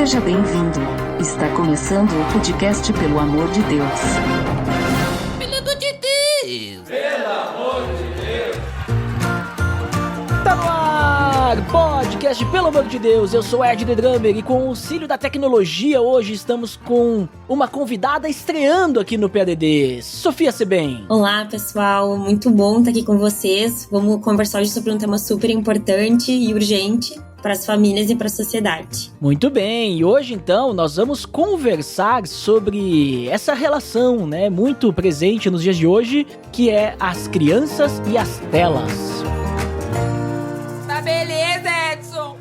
Seja bem-vindo. Está começando o podcast Pelo Amor de Deus. Pelo amor de Deus! Pelo amor de Deus! Tá no ar! Podcast Pelo Amor de Deus. Eu sou Ed The Drummer e com o auxílio da tecnologia hoje estamos com uma convidada estreando aqui no PADD. Sofia Sebem. Olá, pessoal. Muito bom estar aqui com vocês. Vamos conversar hoje sobre um tema super importante e urgente para as famílias e para a sociedade. Muito bem, e hoje então nós vamos conversar sobre essa relação, né, muito presente nos dias de hoje, que é as crianças e as telas. Tá beleza, Edson!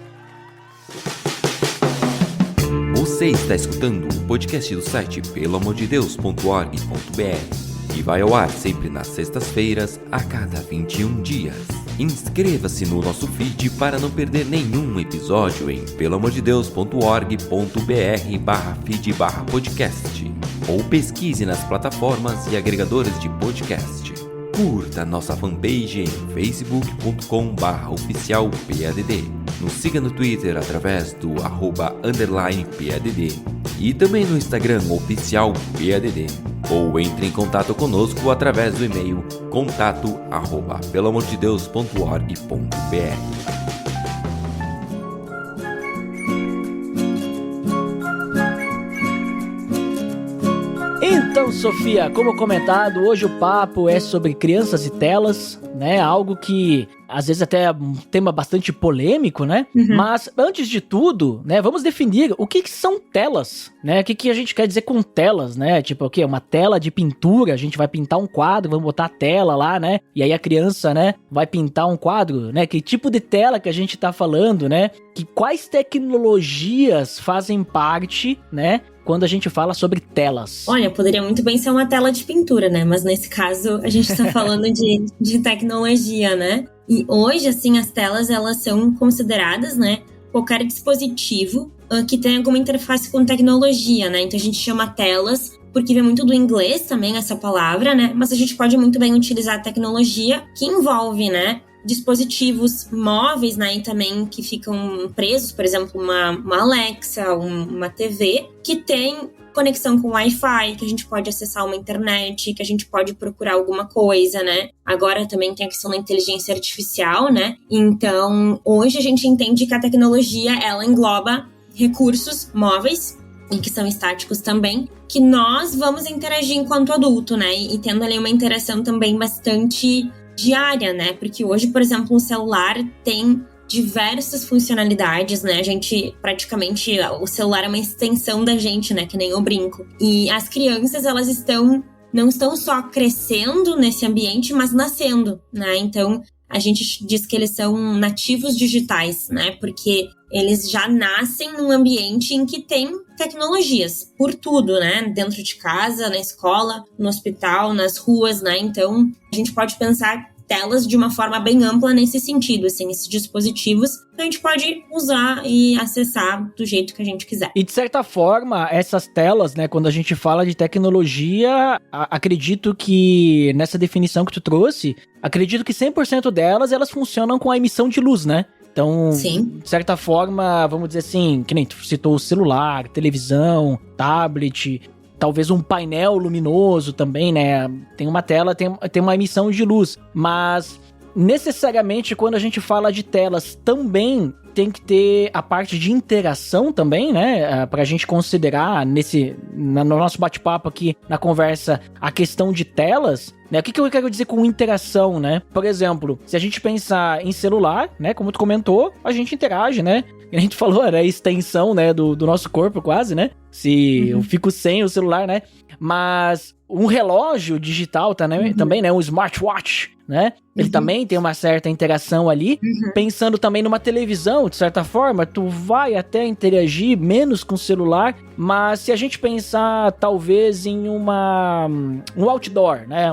Você está escutando o podcast do site peloamordedeus.org.br e vai ao ar sempre nas sextas-feiras, a cada 21 dias. Inscreva-se no nosso feed para não perder nenhum episódio em peloamordedeus.org.br/feed/podcast ou pesquise nas plataformas e agregadores de podcast. Curta nossa fanpage em facebook.com/oficialpadd. Nos siga no Twitter através do @_PADD e também no Instagram oficialpadd. Ou entre em contato conosco através do e-mail contato@peloamordedeus.org.br. Então, Sofia, como comentado, hoje o papo é sobre crianças e telas, né? Algo que às vezes até é um tema bastante polêmico, né? Uhum. Mas antes de tudo, né, vamos definir o que são telas, né? O que a gente quer dizer com telas, né? Tipo, o quê? Uma tela de pintura, a gente vai pintar um quadro, vamos botar a tela lá, né? E aí a criança, né, vai pintar um quadro, né? Que tipo de tela que a gente tá falando, né? Que quais tecnologias fazem parte, né, quando a gente fala sobre telas? Olha, poderia muito bem ser uma tela de pintura, né? Mas nesse caso, a gente tá falando de tecnologia, né? E hoje, assim, as telas, elas são consideradas, né, qualquer dispositivo que tenha alguma interface com tecnologia, né? Então a gente chama telas, porque vem muito do inglês também essa palavra, né? Mas a gente pode muito bem utilizar a tecnologia que envolve, né, dispositivos móveis, né, e também que ficam presos, por exemplo, uma Alexa, uma TV, que tem conexão com Wi-Fi, que a gente pode acessar uma internet, que a gente pode procurar alguma coisa, né? Agora também tem a questão da inteligência artificial, né? Então, hoje a gente entende que a tecnologia, ela engloba recursos móveis, e que são estáticos também, que nós vamos interagir enquanto adulto, né? E tendo ali uma interação também bastante diária, né? Porque hoje, por exemplo, um celular tem diversas funcionalidades, né? A gente, praticamente, o celular é uma extensão da gente, né? Que nem eu brinco. E as crianças, elas não estão só crescendo nesse ambiente, mas nascendo, né? Então, a gente diz que eles são nativos digitais, né? Porque eles já nascem num ambiente em que tem tecnologias por tudo, né? Dentro de casa, na escola, no hospital, nas ruas, né? Então, a gente pode pensar telas de uma forma bem ampla nesse sentido, assim, esses dispositivos que a gente pode usar e acessar do jeito que a gente quiser. E de certa forma, essas telas, né, quando a gente fala de tecnologia, acredito que nessa definição que tu trouxe, acredito que 100% delas, elas funcionam com a emissão de luz, né? Então, sim, de certa forma, vamos dizer assim, que nem tu citou o celular, televisão, tablet, talvez um painel luminoso também, né? Tem uma tela, tem uma emissão de luz. Mas, necessariamente, quando a gente fala de telas, também tem que ter a parte de interação também, né? Pra gente considerar no nosso bate-papo aqui, na conversa, a questão de telas, né? O que eu quero dizer com interação, né? Por exemplo, se a gente pensar em celular, né? Como tu comentou, a gente interage, né? A gente falou, era a extensão, né, do nosso corpo quase, né? Se eu fico sem o celular, né? Mas um relógio digital também, né? Um smartwatch, né? Ele também tem uma certa interação ali. Pensando também numa televisão, de certa forma, tu vai até interagir menos com o celular, mas se a gente pensar talvez em um outdoor, né?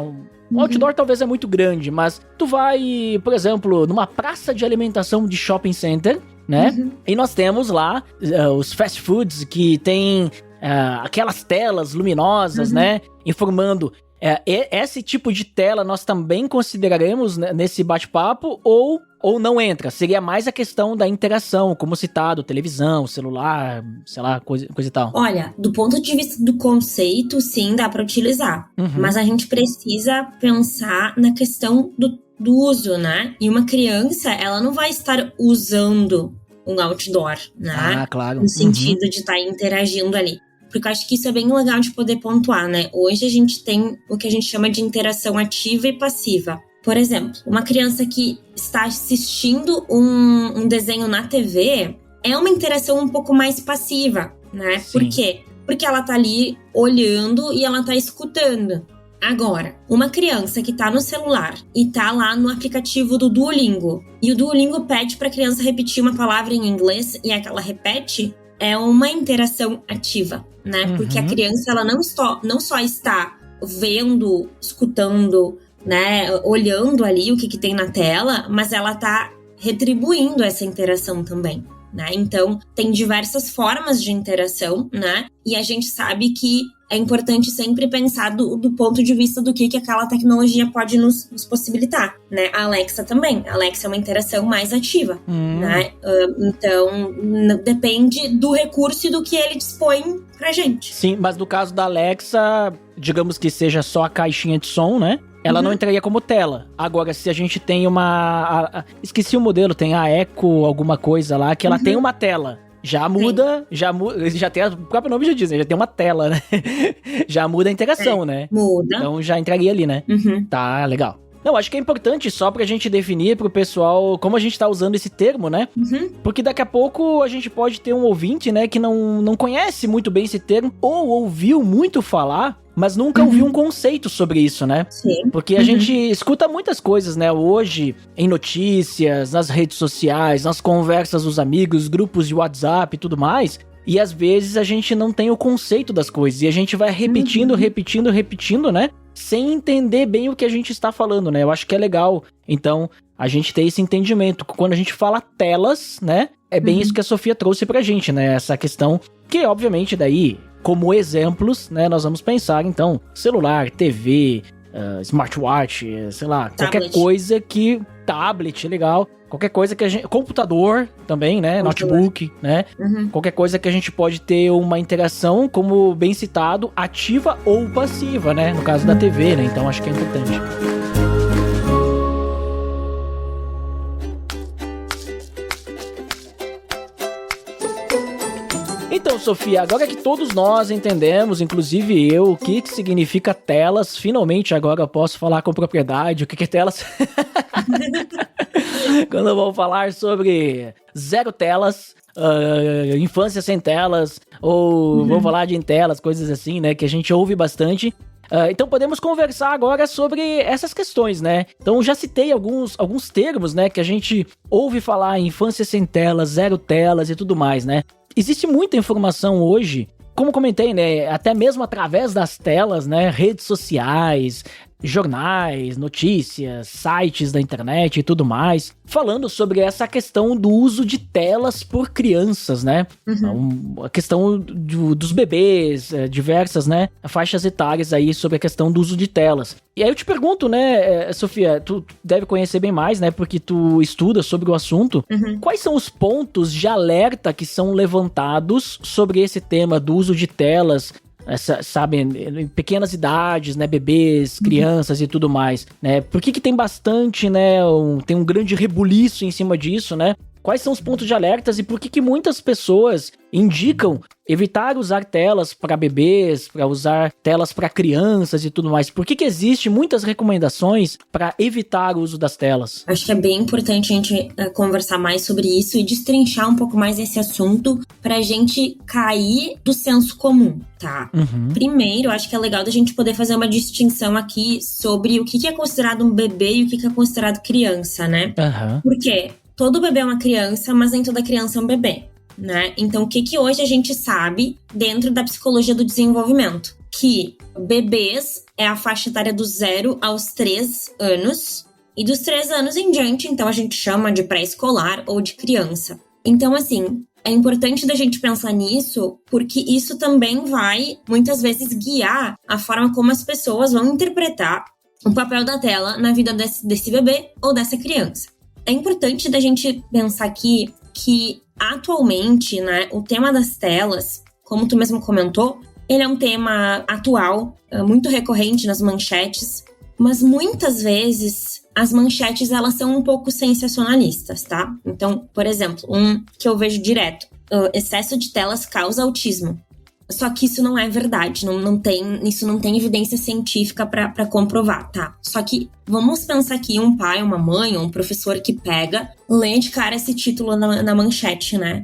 Um outdoor talvez é muito grande, mas tu vai, por exemplo, numa praça de alimentação de shopping center, né? E nós temos lá os fast foods que tem aquelas telas luminosas, né? Informando Esse tipo de tela nós também consideraremos, né, nesse bate-papo ou não entra? Seria mais a questão da interação, como citado, televisão, celular, sei lá, coisa e tal. Olha, do ponto de vista do conceito, sim, dá para utilizar. Mas a gente precisa pensar na questão do uso, né? E uma criança, ela não vai estar usando um outdoor, né? Ah, claro. No sentido de estar interagindo ali. Porque eu acho que isso é bem legal de poder pontuar, né? Hoje a gente tem o que a gente chama de interação ativa e passiva. Por exemplo, uma criança que está assistindo um desenho na TV é uma interação um pouco mais passiva, né? Sim. Por quê? Porque ela tá ali olhando e ela tá escutando. Agora, uma criança que tá no celular e tá lá no aplicativo do Duolingo, e o Duolingo pede pra criança repetir uma palavra em inglês e ela repete, é uma interação ativa, né? Porque a criança, ela não só está vendo, escutando, né, olhando ali o que tem na tela, mas ela tá retribuindo essa interação também, né? Então, tem diversas formas de interação, né? E a gente sabe que é importante sempre pensar do ponto de vista do que aquela tecnologia pode nos possibilitar, né? A Alexa também. A Alexa é uma interação mais ativa, né? Então, depende do recurso e do que ele dispõe pra gente. Sim, mas no caso da Alexa, digamos que seja só a caixinha de som, né? Ela não entraria como tela. Agora, se a gente tem esqueci o modelo, tem a Echo alguma coisa lá, que ela tem uma tela. Já muda, já tem, o próprio nome já diz, né? Já tem uma tela, né? Já muda a interação, né? Muda. Então já entraria ali, né? Tá, legal. Não, acho que é importante só pra gente definir pro pessoal como a gente tá usando esse termo, né? Porque daqui a pouco a gente pode ter um ouvinte, né, que não conhece muito bem esse termo, ou ouviu muito falar, mas nunca ouviu um conceito sobre isso, né? Sim. Porque a gente escuta muitas coisas, né? Hoje, em notícias, nas redes sociais, nas conversas dos amigos, grupos de WhatsApp e tudo mais. E às vezes a gente não tem o conceito das coisas. E a gente vai repetindo, né? Sem entender bem o que a gente está falando, né? Eu acho que é legal. Então, a gente ter esse entendimento. Quando a gente fala telas, né? É bem isso que a Sofia trouxe pra gente, né? Essa questão que, obviamente, daí, como exemplos, né? Nós vamos pensar, então, celular, TV, smartwatch, sei lá, qualquer coisa que... Tablet, legal. Qualquer coisa que a gente... Computador também, né? Notebook, né? Qualquer coisa que a gente pode ter uma interação, como bem citado, ativa ou passiva, né? No caso da TV, né? Então acho que é importante. Então, Sofia, agora que todos nós entendemos, inclusive eu, o que significa telas, finalmente agora eu posso falar com propriedade o que é telas. Quando eu vou falar sobre zero telas, infância sem telas, ou vou falar de em telas, coisas assim, né, que a gente ouve bastante. Então podemos conversar agora sobre essas questões, né? Então já citei alguns termos, né, que a gente ouve falar, infância sem telas, zero telas e tudo mais, né? Existe muita informação hoje, como comentei, né, até mesmo através das telas, né, redes sociais, jornais, notícias, sites da internet e tudo mais, falando sobre essa questão do uso de telas por crianças, né? A questão dos bebês, diversas, né, faixas etárias aí sobre a questão do uso de telas. E aí eu te pergunto, né, Sofia, tu deve conhecer bem mais, né, porque tu estuda sobre o assunto. Quais são os pontos de alerta que são levantados sobre esse tema do uso de telas, sabe, em pequenas idades, né, bebês, crianças e tudo mais, né? Por que tem bastante, né, tem um grande rebuliço em cima disso, né? Quais são os pontos de alertas e por que muitas pessoas indicam evitar usar telas para bebês, para usar telas para crianças e tudo mais? Por que existem muitas recomendações para evitar o uso das telas? Acho que é bem importante a gente conversar mais sobre isso e destrinchar um pouco mais esse assunto para a gente cair do senso comum, tá? Primeiro, acho que é legal da gente poder fazer uma distinção aqui sobre o que é considerado um bebê e o que é considerado criança, né? Por quê? Todo bebê é uma criança, mas nem toda criança é um bebê, né? Então, o que hoje a gente sabe dentro da psicologia do desenvolvimento? Que bebês é a faixa etária dos 0 aos 3 anos, e dos 3 anos em diante, então, a gente chama de pré-escolar ou de criança. Então, assim, é importante da gente pensar nisso, porque isso também vai, muitas vezes, guiar a forma como as pessoas vão interpretar o papel da tela na vida desse bebê ou dessa criança. É importante da gente pensar aqui que, atualmente, né, o tema das telas, como tu mesmo comentou, ele é um tema atual, muito recorrente nas manchetes, mas muitas vezes as manchetes elas são um pouco sensacionalistas, tá? Então, por exemplo, um que eu vejo direto, excesso de telas causa autismo. Só que isso não é verdade, isso não tem evidência científica para comprovar, tá? Só que vamos pensar aqui um pai, uma mãe ou um professor que pega, lê de cara esse título na manchete, né?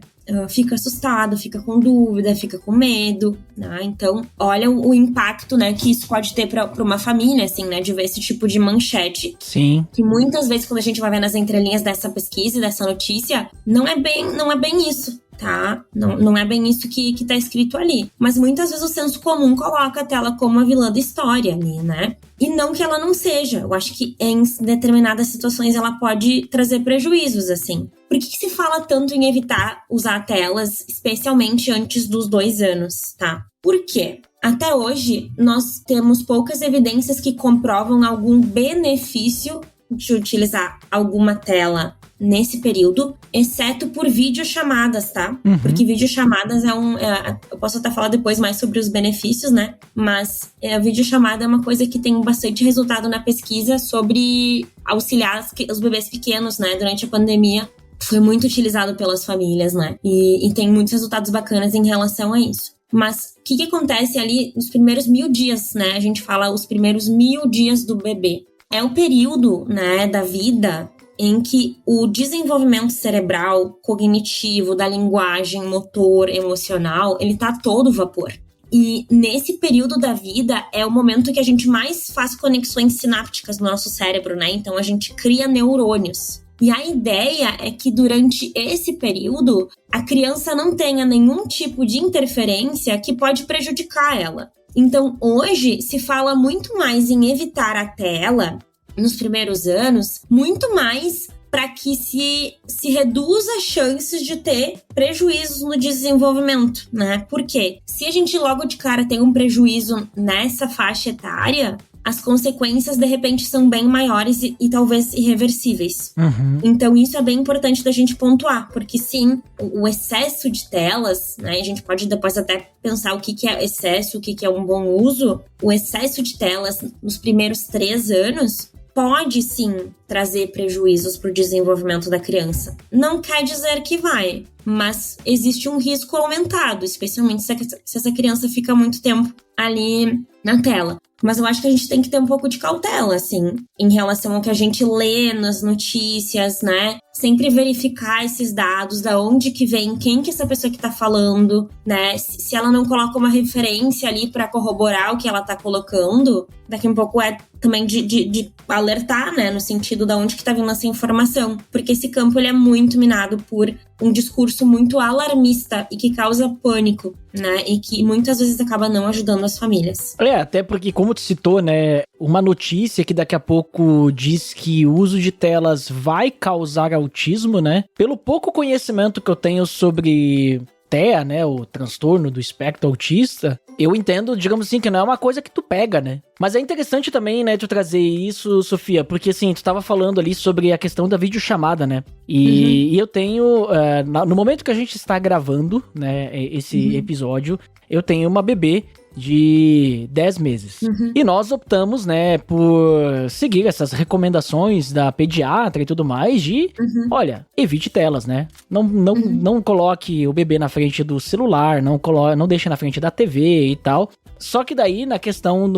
Fica assustado, fica com dúvida, fica com medo, né? Então, olha o impacto, né, que isso pode ter para uma família, assim, né, de ver esse tipo de manchete. Sim. Que muitas vezes, quando a gente vai ver nas entrelinhas dessa pesquisa e dessa notícia, não é bem isso, tá? Não é bem isso que tá escrito ali. Mas muitas vezes o senso comum coloca a tela como a vilã da história ali, né? E não que ela não seja. Eu acho que em determinadas situações ela pode trazer prejuízos, assim. Por que se fala tanto em evitar usar telas, especialmente antes dos 2 anos, tá? Por quê? Até hoje, nós temos poucas evidências que comprovam algum benefício de utilizar alguma tela nesse período, exceto por videochamadas, tá? Uhum. Porque videochamadas eu posso até falar depois mais sobre os benefícios, né? Mas a videochamada é uma coisa que tem bastante resultado na pesquisa sobre auxiliar os bebês pequenos, né? Durante a pandemia, foi muito utilizado pelas famílias, né? E tem muitos resultados bacanas em relação a isso. Mas o que acontece ali nos primeiros 1000 dias, né? A gente fala os primeiros 1000 dias do bebê. É o período, né, da vida em que o desenvolvimento cerebral, cognitivo, da linguagem, motor, emocional, ele tá a todo vapor. E nesse período da vida é o momento que a gente mais faz conexões sinápticas no nosso cérebro, né? Então a gente cria neurônios. E a ideia é que durante esse período a criança não tenha nenhum tipo de interferência que pode prejudicar ela. Então hoje se fala muito mais em evitar a tela nos primeiros anos, muito mais para que se reduza as chances de ter prejuízos no desenvolvimento, né? Porque se a gente logo de cara tem um prejuízo nessa faixa etária, as consequências, de repente, são bem maiores e talvez irreversíveis. Uhum. Então, isso é bem importante da gente pontuar, porque sim, o excesso de telas, né? A gente pode depois até pensar o que é excesso, o que é um bom uso. O excesso de telas nos primeiros 3 anos pode sim trazer prejuízos para o desenvolvimento da criança. Não quer dizer que vai, mas existe um risco aumentado, especialmente se essa criança fica muito tempo ali na tela. Mas eu acho que a gente tem que ter um pouco de cautela, assim, em relação ao que a gente lê nas notícias, né? Sempre verificar esses dados, da onde que vem, quem que é essa pessoa que tá falando, né? Se ela não coloca uma referência ali pra corroborar o que ela tá colocando, daqui a um pouco é também de alertar, né? No sentido da onde que tá vindo essa informação. Porque esse campo, ele é muito minado por um discurso muito alarmista e que causa pânico, né? E que muitas vezes acaba não ajudando as famílias. Até porque, como tu citou, né, uma notícia que daqui a pouco diz que o uso de telas vai causar autismo, né? Pelo pouco conhecimento que eu tenho sobre TEA, né, o transtorno do espectro autista, eu entendo, digamos assim, que não é uma coisa que tu pega, né? Mas é interessante também, né, tu trazer isso, Sofia, porque assim, tu tava falando ali sobre a questão da videochamada, né? E eu tenho, no momento que a gente está gravando, né, esse episódio, eu tenho uma bebê de 10 meses. E nós optamos, né, por seguir essas recomendações da pediatra e tudo mais de, olha, evite telas, né? Não coloque o bebê na frente do celular, não deixe na frente da TV e tal. Só que daí, na questão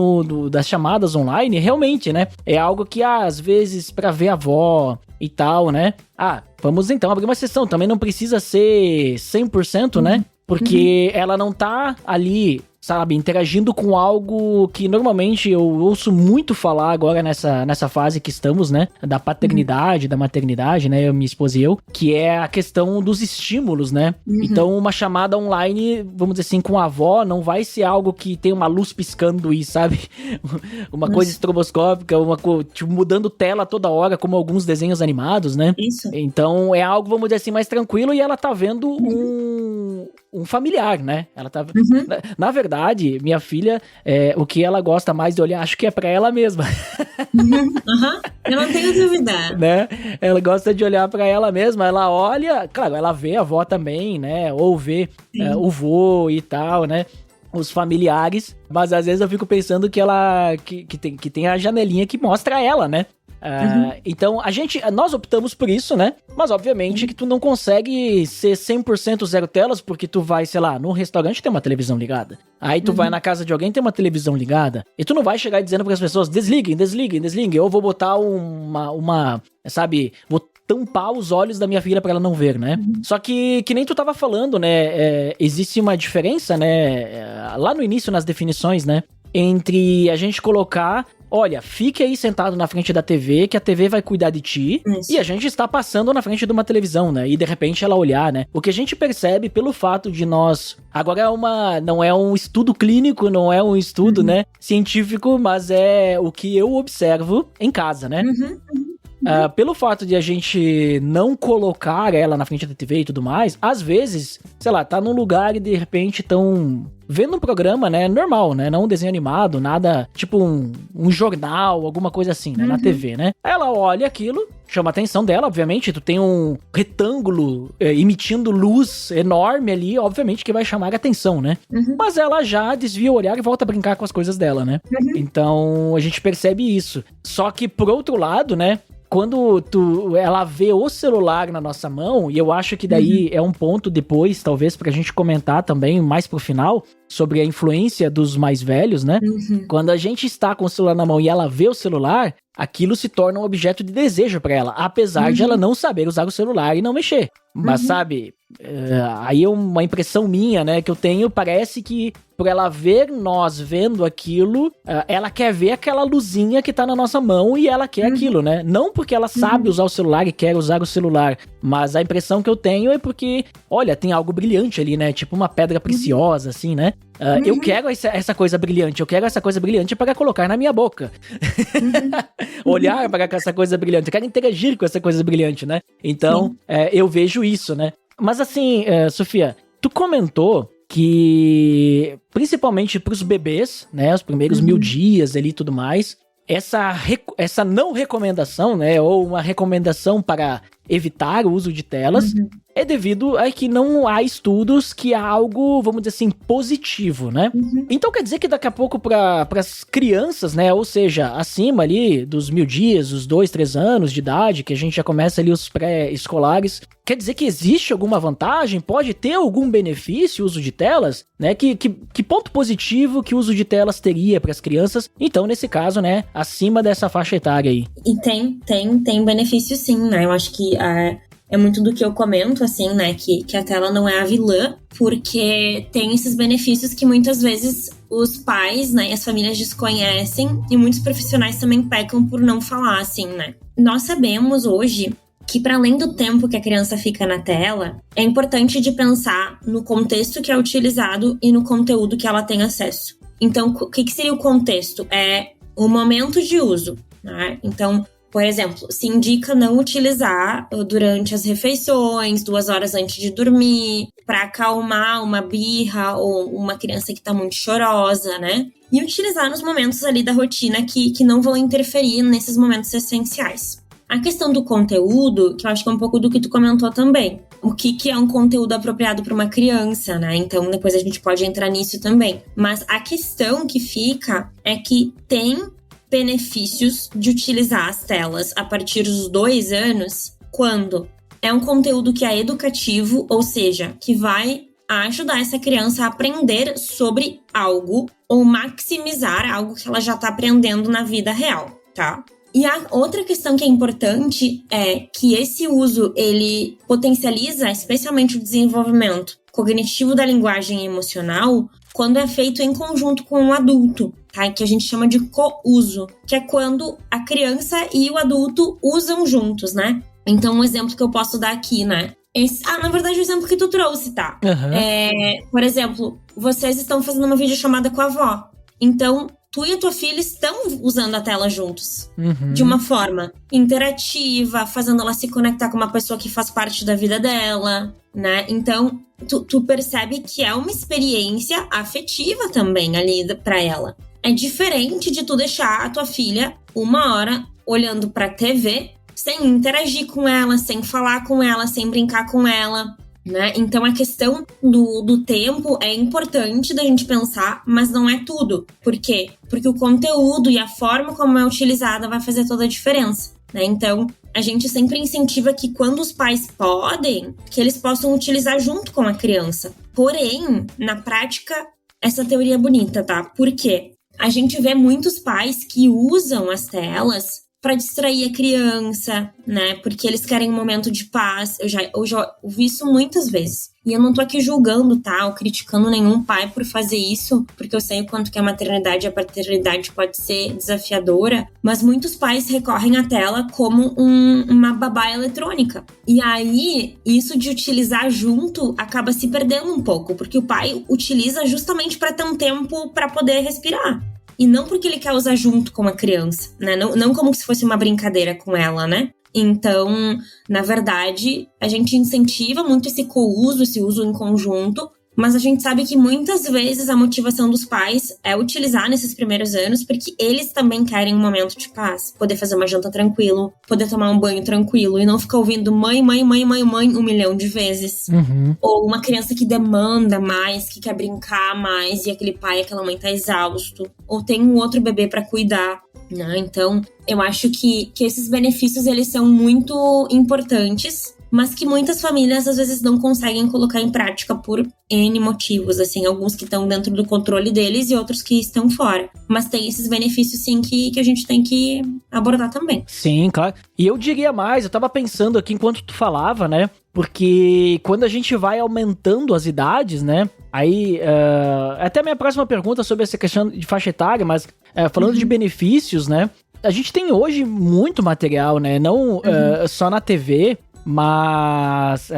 das chamadas online, realmente, né, é algo que, às vezes, pra ver a avó e tal, né? Vamos então abrir uma sessão. Também não precisa ser 100%, né? Porque ela não tá ali sabe, interagindo com algo que normalmente eu ouço muito falar agora nessa fase que estamos, né, da paternidade, da maternidade, né, minha esposa e eu, que é a questão dos estímulos, né? Então, uma chamada online, vamos dizer assim, com a avó, não vai ser algo que tem uma luz piscando e, sabe, uma coisa estroboscópica, tipo, mudando tela toda hora, como alguns desenhos animados, né? Isso. Então, é algo, vamos dizer assim, mais tranquilo e ela tá vendo um familiar, né? Ela tá... Na verdade, minha filha, o que ela gosta mais de olhar, acho que é pra ela mesma. Eu não tenho dúvida. Né? Ela gosta de olhar pra ela mesma, ela olha, claro, ela vê a avó também, né? Ou vê o vô e tal, né? Os familiares, mas às vezes eu fico pensando que ela que tem a janelinha que mostra ela, né? Então, nós optamos por isso, né? Mas obviamente que tu não consegue ser 100% zero telas, porque tu vai, sei lá, num restaurante tem uma televisão ligada. Aí tu vai na casa de alguém tem uma televisão ligada. E tu não vai chegar dizendo para as pessoas, desliguem. Eu vou botar sabe, vou tampar os olhos da minha filha pra ela não ver, né? Só que nem tu tava falando, né? Existe uma diferença, né? Lá no início, nas definições, né? Entre a gente colocar... Olha, fique aí sentado na frente da TV, que a TV vai cuidar de ti. Isso. E a gente está passando na frente de uma televisão, né? E de repente ela olhar, né? O que a gente percebe pelo fato de nós... Agora não é um estudo clínico, não é um estudo, né, científico, mas é o que eu observo em casa, né? Pelo fato de a gente não colocar ela na frente da TV e tudo mais, às vezes, sei lá, tá num lugar e de repente tão vendo um programa, né, normal, né, não um desenho animado, nada, tipo um jornal, alguma coisa assim, né, na TV, né. Ela olha aquilo, chama a atenção dela, obviamente, tu tem um retângulo emitindo luz enorme ali, obviamente que vai chamar a atenção, né. Mas ela já desvia o olhar e volta a brincar com as coisas dela, né. Então, a gente percebe isso. Só que, por outro lado, né, quando ela vê o celular na nossa mão, e eu acho que daí é um ponto depois, talvez, pra gente comentar também, mais pro final, sobre a influência dos mais velhos, né? Quando a gente está com o celular na mão e ela vê o celular, aquilo se torna um objeto de desejo pra ela, apesar de ela não saber usar o celular e não mexer. Mas, sabe, aí é uma impressão minha, né, que eu tenho, parece que por ela ver nós vendo aquilo, ela quer ver aquela luzinha que tá na nossa mão e ela quer aquilo, né? Não porque ela sabe usar o celular e quer usar o celular, mas a impressão que eu tenho é porque, olha, tem algo brilhante ali, né? Tipo uma pedra preciosa, assim, né? Eu quero essa coisa brilhante, para colocar na minha boca. Olhar para essa coisa brilhante, eu quero interagir com essa coisa brilhante, né? Então, eu vejo isso, né? Mas assim, Sofia, tu comentou que, principalmente pros bebês, né, os primeiros 1000 dias ali e tudo mais, essa não recomendação, né, ou uma recomendação para evitar o uso de telas, é devido a que não há estudos que há algo, vamos dizer assim, positivo, né? Então quer dizer que daqui a pouco para as crianças, né, ou seja, acima ali dos 1000 dias, os 2, 3 anos de idade, que a gente já começa ali os pré-escolares, quer dizer que existe alguma vantagem? Pode ter algum benefício o uso de telas? Né? Que ponto positivo que o uso de telas teria para as crianças? Então, nesse caso, né, acima dessa faixa etária aí. E tem benefício sim, né? Eu acho que é muito do que eu comento, assim, né? Que a tela não é a vilã, porque tem esses benefícios que muitas vezes os pais, né, e as famílias desconhecem, e muitos profissionais também pecam por não falar, assim, né? Nós sabemos hoje que, para além do tempo que a criança fica na tela, é importante de pensar no contexto que é utilizado e no conteúdo que ela tem acesso. Então, o que seria o contexto? É o momento de uso, né? Então, por exemplo, se indica não utilizar durante as refeições, 2 horas antes de dormir, para acalmar uma birra ou uma criança que está muito chorosa, né? E utilizar nos momentos ali da rotina que não vão interferir nesses momentos essenciais. A questão do conteúdo, que eu acho que é um pouco do que tu comentou também. O que é um conteúdo apropriado para uma criança, né? Então, depois a gente pode entrar nisso também. Mas a questão que fica é que tem benefícios de utilizar as telas a partir dos 2 anos, quando é um conteúdo que é educativo, ou seja, que vai ajudar essa criança a aprender sobre algo ou maximizar algo que ela já está aprendendo na vida real, tá? E a outra questão que é importante é que esse uso, ele potencializa especialmente o desenvolvimento cognitivo da linguagem emocional quando é feito em conjunto com o adulto, tá? Que a gente chama de co-uso, que é quando a criança e o adulto usam juntos, né? Então, um exemplo que eu posso dar aqui, né? Na verdade, o exemplo que tu trouxe, tá? Por exemplo, vocês estão fazendo uma videochamada com a avó. Então, tu e a tua filha estão usando a tela juntos. De uma forma interativa, fazendo ela se conectar com uma pessoa que faz parte da vida dela, né? Então, tu percebe que é uma experiência afetiva também ali pra ela. É diferente de tu deixar a tua filha 1 hora olhando pra TV sem interagir com ela, sem falar com ela, sem brincar com ela, né? Então, a questão do tempo é importante da gente pensar, mas não é tudo. Por quê? Porque o conteúdo e a forma como é utilizada vai fazer toda a diferença, né? Então, a gente sempre incentiva que quando os pais podem, que eles possam utilizar junto com a criança. Porém, na prática, essa teoria é bonita, tá? Por quê? A gente vê muitos pais que usam as telas para distrair a criança, né? Porque eles querem um momento de paz. Eu já ouvi isso muitas vezes. E eu não tô aqui julgando, tá? Ou criticando nenhum pai por fazer isso, porque eu sei o quanto que a maternidade e a paternidade pode ser desafiadora, mas muitos pais recorrem à tela como uma babá eletrônica. E aí, isso de utilizar junto acaba se perdendo um pouco, porque o pai utiliza justamente para ter um tempo para poder respirar. E não porque ele quer usar junto com a criança, né? Não como se fosse uma brincadeira com ela, né? Então, na verdade, a gente incentiva muito esse co-uso, esse uso em conjunto, mas a gente sabe que muitas vezes a motivação dos pais é utilizar nesses primeiros anos porque eles também querem um momento de paz. Poder fazer uma janta tranquilo, poder tomar um banho tranquilo e não ficar ouvindo mãe, mãe, mãe, mãe, mãe 1 milhão de vezes. Ou uma criança que demanda mais, que quer brincar mais e aquele pai, aquela mãe tá exausto. Ou tem um outro bebê pra cuidar, né? Então, eu acho que esses benefícios, eles são muito importantes, mas que muitas famílias às vezes não conseguem colocar em prática por N motivos, assim, alguns que estão dentro do controle deles e outros que estão fora. Mas tem esses benefícios, sim, que a gente tem que abordar também. Sim, claro. E eu diria mais, eu tava pensando aqui enquanto tu falava, né? Porque quando a gente vai aumentando as idades, né? Aí, até a minha próxima pergunta sobre essa questão de faixa etária, mas falando de benefícios, né? A gente tem hoje muito material, né? Não só na TV, mas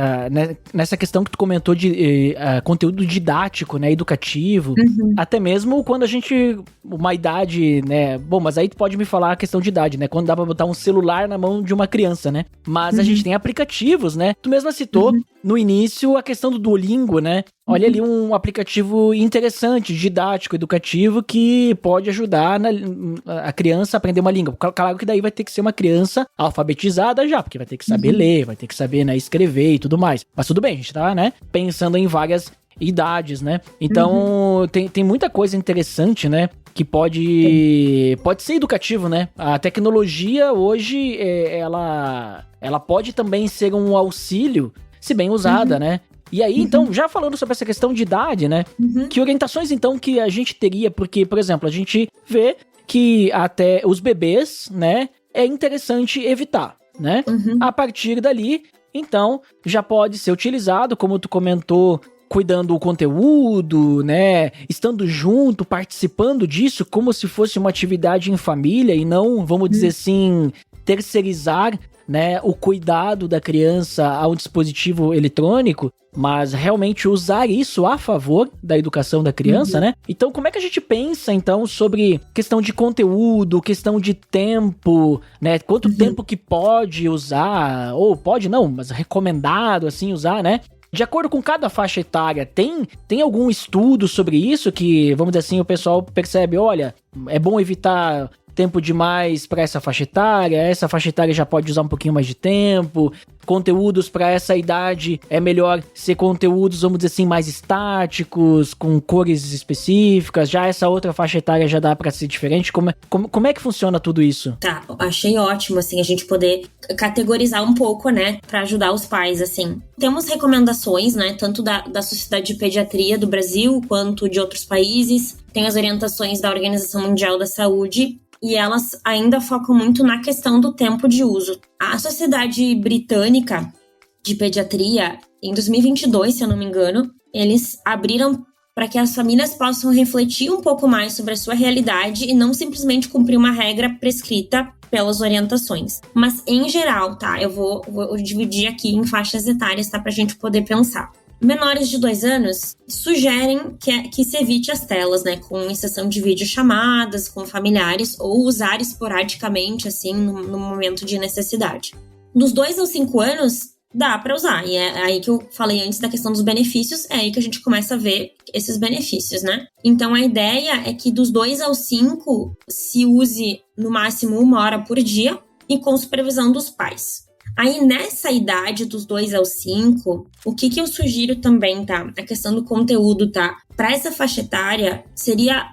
nessa questão que tu comentou de conteúdo didático, né, educativo, até mesmo quando a gente, uma idade, né, bom, mas aí tu pode me falar a questão de idade, né, quando dá pra botar um celular na mão de uma criança, né, mas a gente tem aplicativos, né, tu mesma citou no início a questão do Duolingo, né, olha ali um aplicativo interessante, didático, educativo, que pode ajudar a criança a aprender uma língua. Claro que daí vai ter que ser uma criança alfabetizada já, porque vai ter que saber ler, vai ter que saber, né, escrever e tudo mais. Mas tudo bem, a gente tá, né, pensando em várias idades, né? Então, tem muita coisa interessante, né, que pode ser educativo, né? A tecnologia hoje, ela pode também ser um auxílio, se bem usada, né? E aí, então, já falando sobre essa questão de idade, né? Que orientações, então, que a gente teria? Porque, por exemplo, a gente vê que até os bebês, né, é interessante evitar, né? A partir dali, então, já pode ser utilizado, como tu comentou, cuidando do conteúdo, né? Estando junto, participando disso, como se fosse uma atividade em família e não, vamos dizer assim, terceirizar, né, o cuidado da criança ao dispositivo eletrônico, mas realmente usar isso a favor da educação da criança, né? Então, como é que a gente pensa, então, sobre questão de conteúdo, questão de tempo, né? Quanto tempo que pode usar, ou pode não, mas recomendado, assim, usar, né? De acordo com cada faixa etária, tem algum estudo sobre isso que, vamos dizer assim, o pessoal percebe, olha, é bom evitar tempo demais para essa faixa etária já pode usar um pouquinho mais de tempo, conteúdos para essa idade é melhor ser conteúdos, vamos dizer assim, mais estáticos, com cores específicas, já essa outra faixa etária já dá para ser diferente, como é que funciona tudo isso? Tá, achei ótimo, assim, a gente poder categorizar um pouco, né, para ajudar os pais, assim. Temos recomendações, né, tanto da Sociedade de Pediatria do Brasil, quanto de outros países, tem as orientações da Organização Mundial da Saúde, e elas ainda focam muito na questão do tempo de uso. A Sociedade Britânica de Pediatria, em 2022, se eu não me engano, eles abriram para que as famílias possam refletir um pouco mais sobre a sua realidade e não simplesmente cumprir uma regra prescrita pelas orientações. Mas, em geral, tá? Eu vou dividir aqui em faixas etárias, tá? Pra gente poder pensar. Menores de 2 anos sugerem que se evite as telas, né? Com exceção de videochamadas com familiares ou usar esporadicamente, assim, no momento de necessidade. Dos 2 aos 5 anos, dá para usar. E é aí que eu falei antes da questão dos benefícios, é aí que a gente começa a ver esses benefícios, né? Então, a ideia é que dos 2 aos 5 se use no máximo 1 hora por dia e com supervisão dos pais. Aí, nessa idade dos 2 aos 5, o que eu sugiro também, tá? A questão do conteúdo, tá? Para essa faixa etária, seria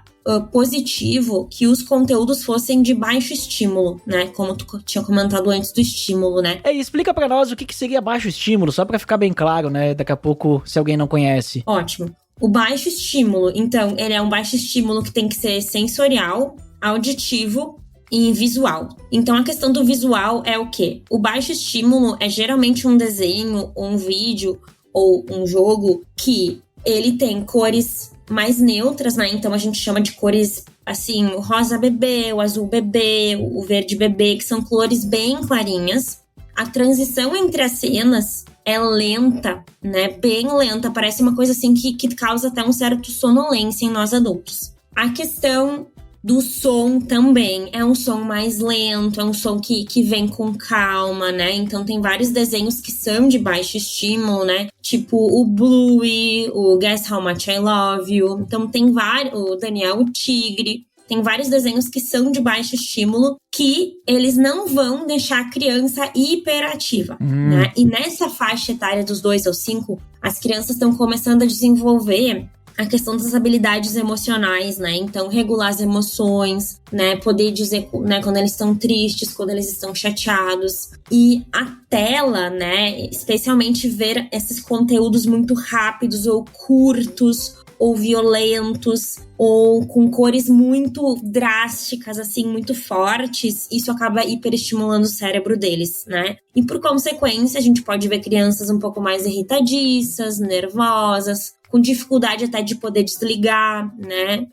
positivo que os conteúdos fossem de baixo estímulo, né? Como tu tinha comentado antes do estímulo, né? E explica pra nós o que seria baixo estímulo, só pra ficar bem claro, né? Daqui a pouco, se alguém não conhece. Ótimo. O baixo estímulo, então, ele é um baixo estímulo que tem que ser sensorial, auditivo e visual. Então, a questão do visual é o quê? O baixo estímulo é geralmente um desenho, um vídeo ou um jogo que ele tem cores mais neutras, né? Então a gente chama de cores assim, o rosa bebê, o azul bebê, o verde bebê, que são cores bem clarinhas. A transição entre as cenas é lenta, né? Bem lenta, parece uma coisa assim que causa até um certo sonolência em nós adultos. A questão do som também é um som mais lento, é um som que vem com calma, né? Então tem vários desenhos que são de baixo estímulo, né? Tipo o Bluey, o Guess How Much I Love You. Então tem vários, o Daniel o Tigre. Tem vários desenhos que são de baixo estímulo que eles não vão deixar a criança hiperativa, né? E nessa faixa etária dos 2 aos 5, as crianças estão começando a desenvolver a questão das habilidades emocionais, né? Então, regular as emoções, né? Poder dizer, né, quando eles estão tristes, quando eles estão chateados. E a tela, né? Especialmente ver esses conteúdos muito rápidos ou curtos ou violentos ou com cores muito drásticas, assim, muito fortes, isso acaba hiperestimulando o cérebro deles, né? E por consequência, a gente pode ver crianças um pouco mais irritadiças, nervosas, com dificuldade até de poder desligar, né?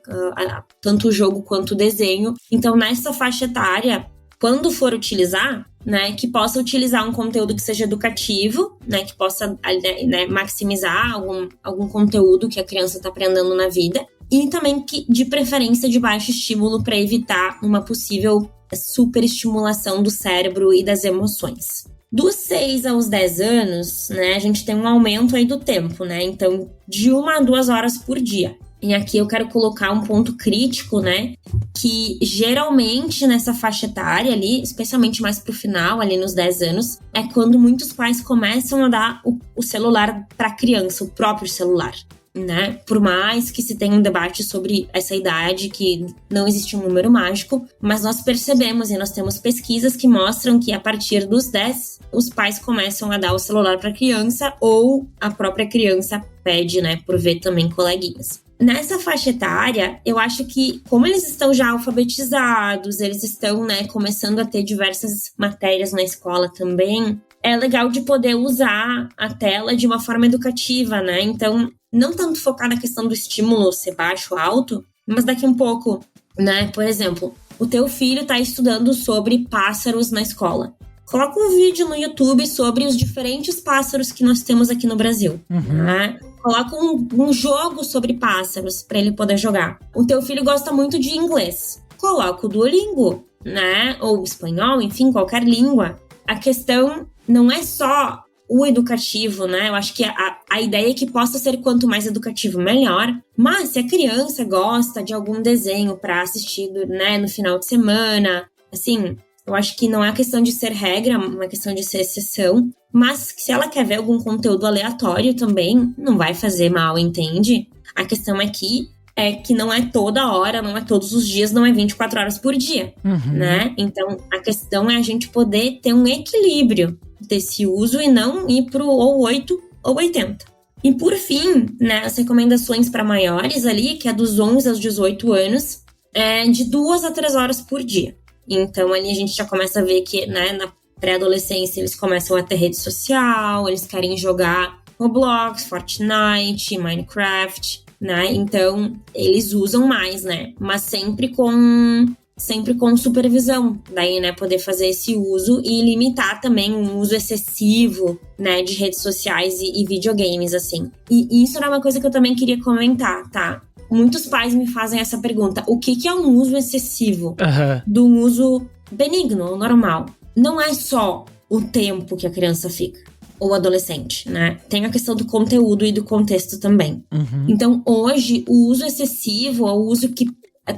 Tanto o jogo quanto o desenho. Então, nessa faixa etária, quando for utilizar, né, que possa utilizar um conteúdo que seja educativo, né, que possa, né, maximizar algum conteúdo que a criança está aprendendo na vida, e também que, de preferência, de baixo estímulo para evitar uma possível superestimulação do cérebro e das emoções. Dos 6 aos 10 anos, né, a gente tem um aumento aí do tempo, né? Então, de 1 a 2 horas por dia. E aqui eu quero colocar um ponto crítico, né? Que geralmente nessa faixa etária ali, especialmente mais pro final, ali nos 10 anos, é quando muitos pais começam a dar o celular pra criança, o próprio celular, né? Por mais que se tenha um debate sobre essa idade, que não existe um número mágico, mas nós percebemos e nós temos pesquisas que mostram que a partir dos 10, os pais começam a dar o celular para a criança ou a própria criança pede, né, por ver também coleguinhas. Nessa faixa etária, eu acho que, como eles estão já alfabetizados, eles estão, né, começando a ter diversas matérias na escola também, é legal de poder usar a tela de uma forma educativa, né? Então, não tanto focar na questão do estímulo ser baixo ou alto, mas daqui um pouco, né? Por exemplo, o teu filho está estudando sobre pássaros na escola. Coloca um vídeo no YouTube sobre os diferentes pássaros que nós temos aqui no Brasil, né? Coloca um jogo sobre pássaros para ele poder jogar. O teu filho gosta muito de inglês. Coloca o Duolingo, né? Ou espanhol, enfim, qualquer língua. A questão não é só o educativo, né? Eu acho que a ideia é que possa ser quanto mais educativo, melhor. Mas se a criança gosta de algum desenho para assistir, né, no final de semana, assim, eu acho que não é questão de ser regra, é uma questão de ser exceção. Mas se ela quer ver algum conteúdo aleatório também, não vai fazer mal, entende? A questão aqui é que não é toda hora, não é todos os dias, não é 24 horas por dia, né? Então, a questão é a gente poder ter um equilíbrio desse uso e não ir pro ou 8 ou 80. E por fim, né, as recomendações para maiores ali, que é dos 11 aos 18 anos, é de 2 a 3 horas por dia. Então, ali a gente já começa a ver que, né, na pré-adolescência eles começam a ter rede social, eles querem jogar Roblox, Fortnite, Minecraft, né? Então, eles usam mais, né? Mas sempre com supervisão, daí, né, poder fazer esse uso e limitar também o uso excessivo, né, de redes sociais e videogames, assim. E isso era uma coisa que eu também queria comentar, tá? Muitos pais me fazem essa pergunta, o que é um uso excessivo do uso benigno ou normal? Não é só o tempo que a criança fica, ou adolescente, né? Tem a questão do conteúdo e do contexto também. Então, hoje, o uso excessivo, o uso que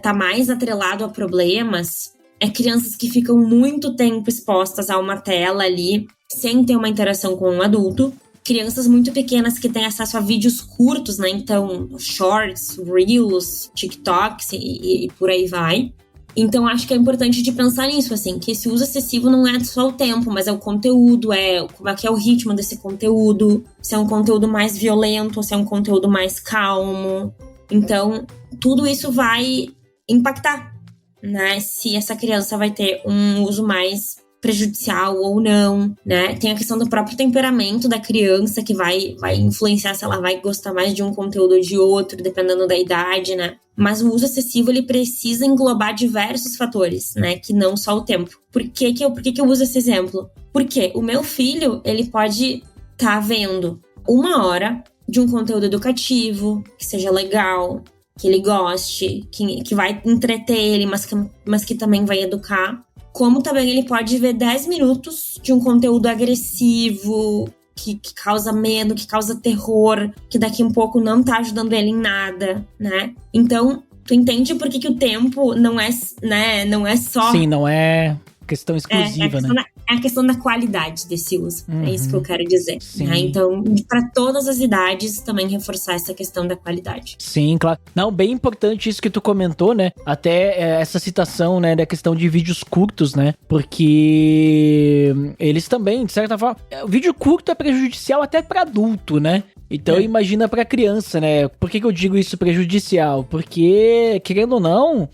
tá mais atrelado a problemas, é crianças que ficam muito tempo expostas a uma tela ali, sem ter uma interação com um adulto. Crianças muito pequenas que têm acesso a vídeos curtos, né? Então, shorts, reels, TikToks e por aí vai. Então, acho que é importante de pensar nisso, assim, que esse uso excessivo não é só o tempo, mas é o conteúdo, como é que é o ritmo desse conteúdo, se é um conteúdo mais violento, se é um conteúdo mais calmo. Então, tudo isso vai impactar, né? Se essa criança vai ter um uso mais prejudicial ou não, né? Tem a questão do próprio temperamento da criança, que vai influenciar se ela vai gostar mais de um conteúdo ou de outro, dependendo da idade, né? Mas o uso excessivo, ele precisa englobar diversos fatores, né? Que não só o tempo. Por que eu uso esse exemplo? Porque o meu filho, ele pode estar vendo 1 hora de um conteúdo educativo, que seja legal, que ele goste, que vai entreter ele, mas que também vai educar. Como também ele pode ver 10 minutos de um conteúdo agressivo, que causa medo, que causa terror, que daqui um pouco não tá ajudando ele em nada, né? Então, tu entende por que o tempo não é, né, não é só... Sim, não é questão exclusiva, né? É a questão da qualidade desse uso. É isso que eu quero dizer. Né? Então, para todas as idades, também reforçar essa questão da qualidade. Sim, claro. Não, bem importante isso que tu comentou, né? Até essa citação, né, da questão de vídeos curtos, né? Porque eles também, de certa forma... O vídeo curto é prejudicial até para adulto, né? Então imagina pra criança, né? Por que eu digo isso prejudicial? Porque, querendo ou não...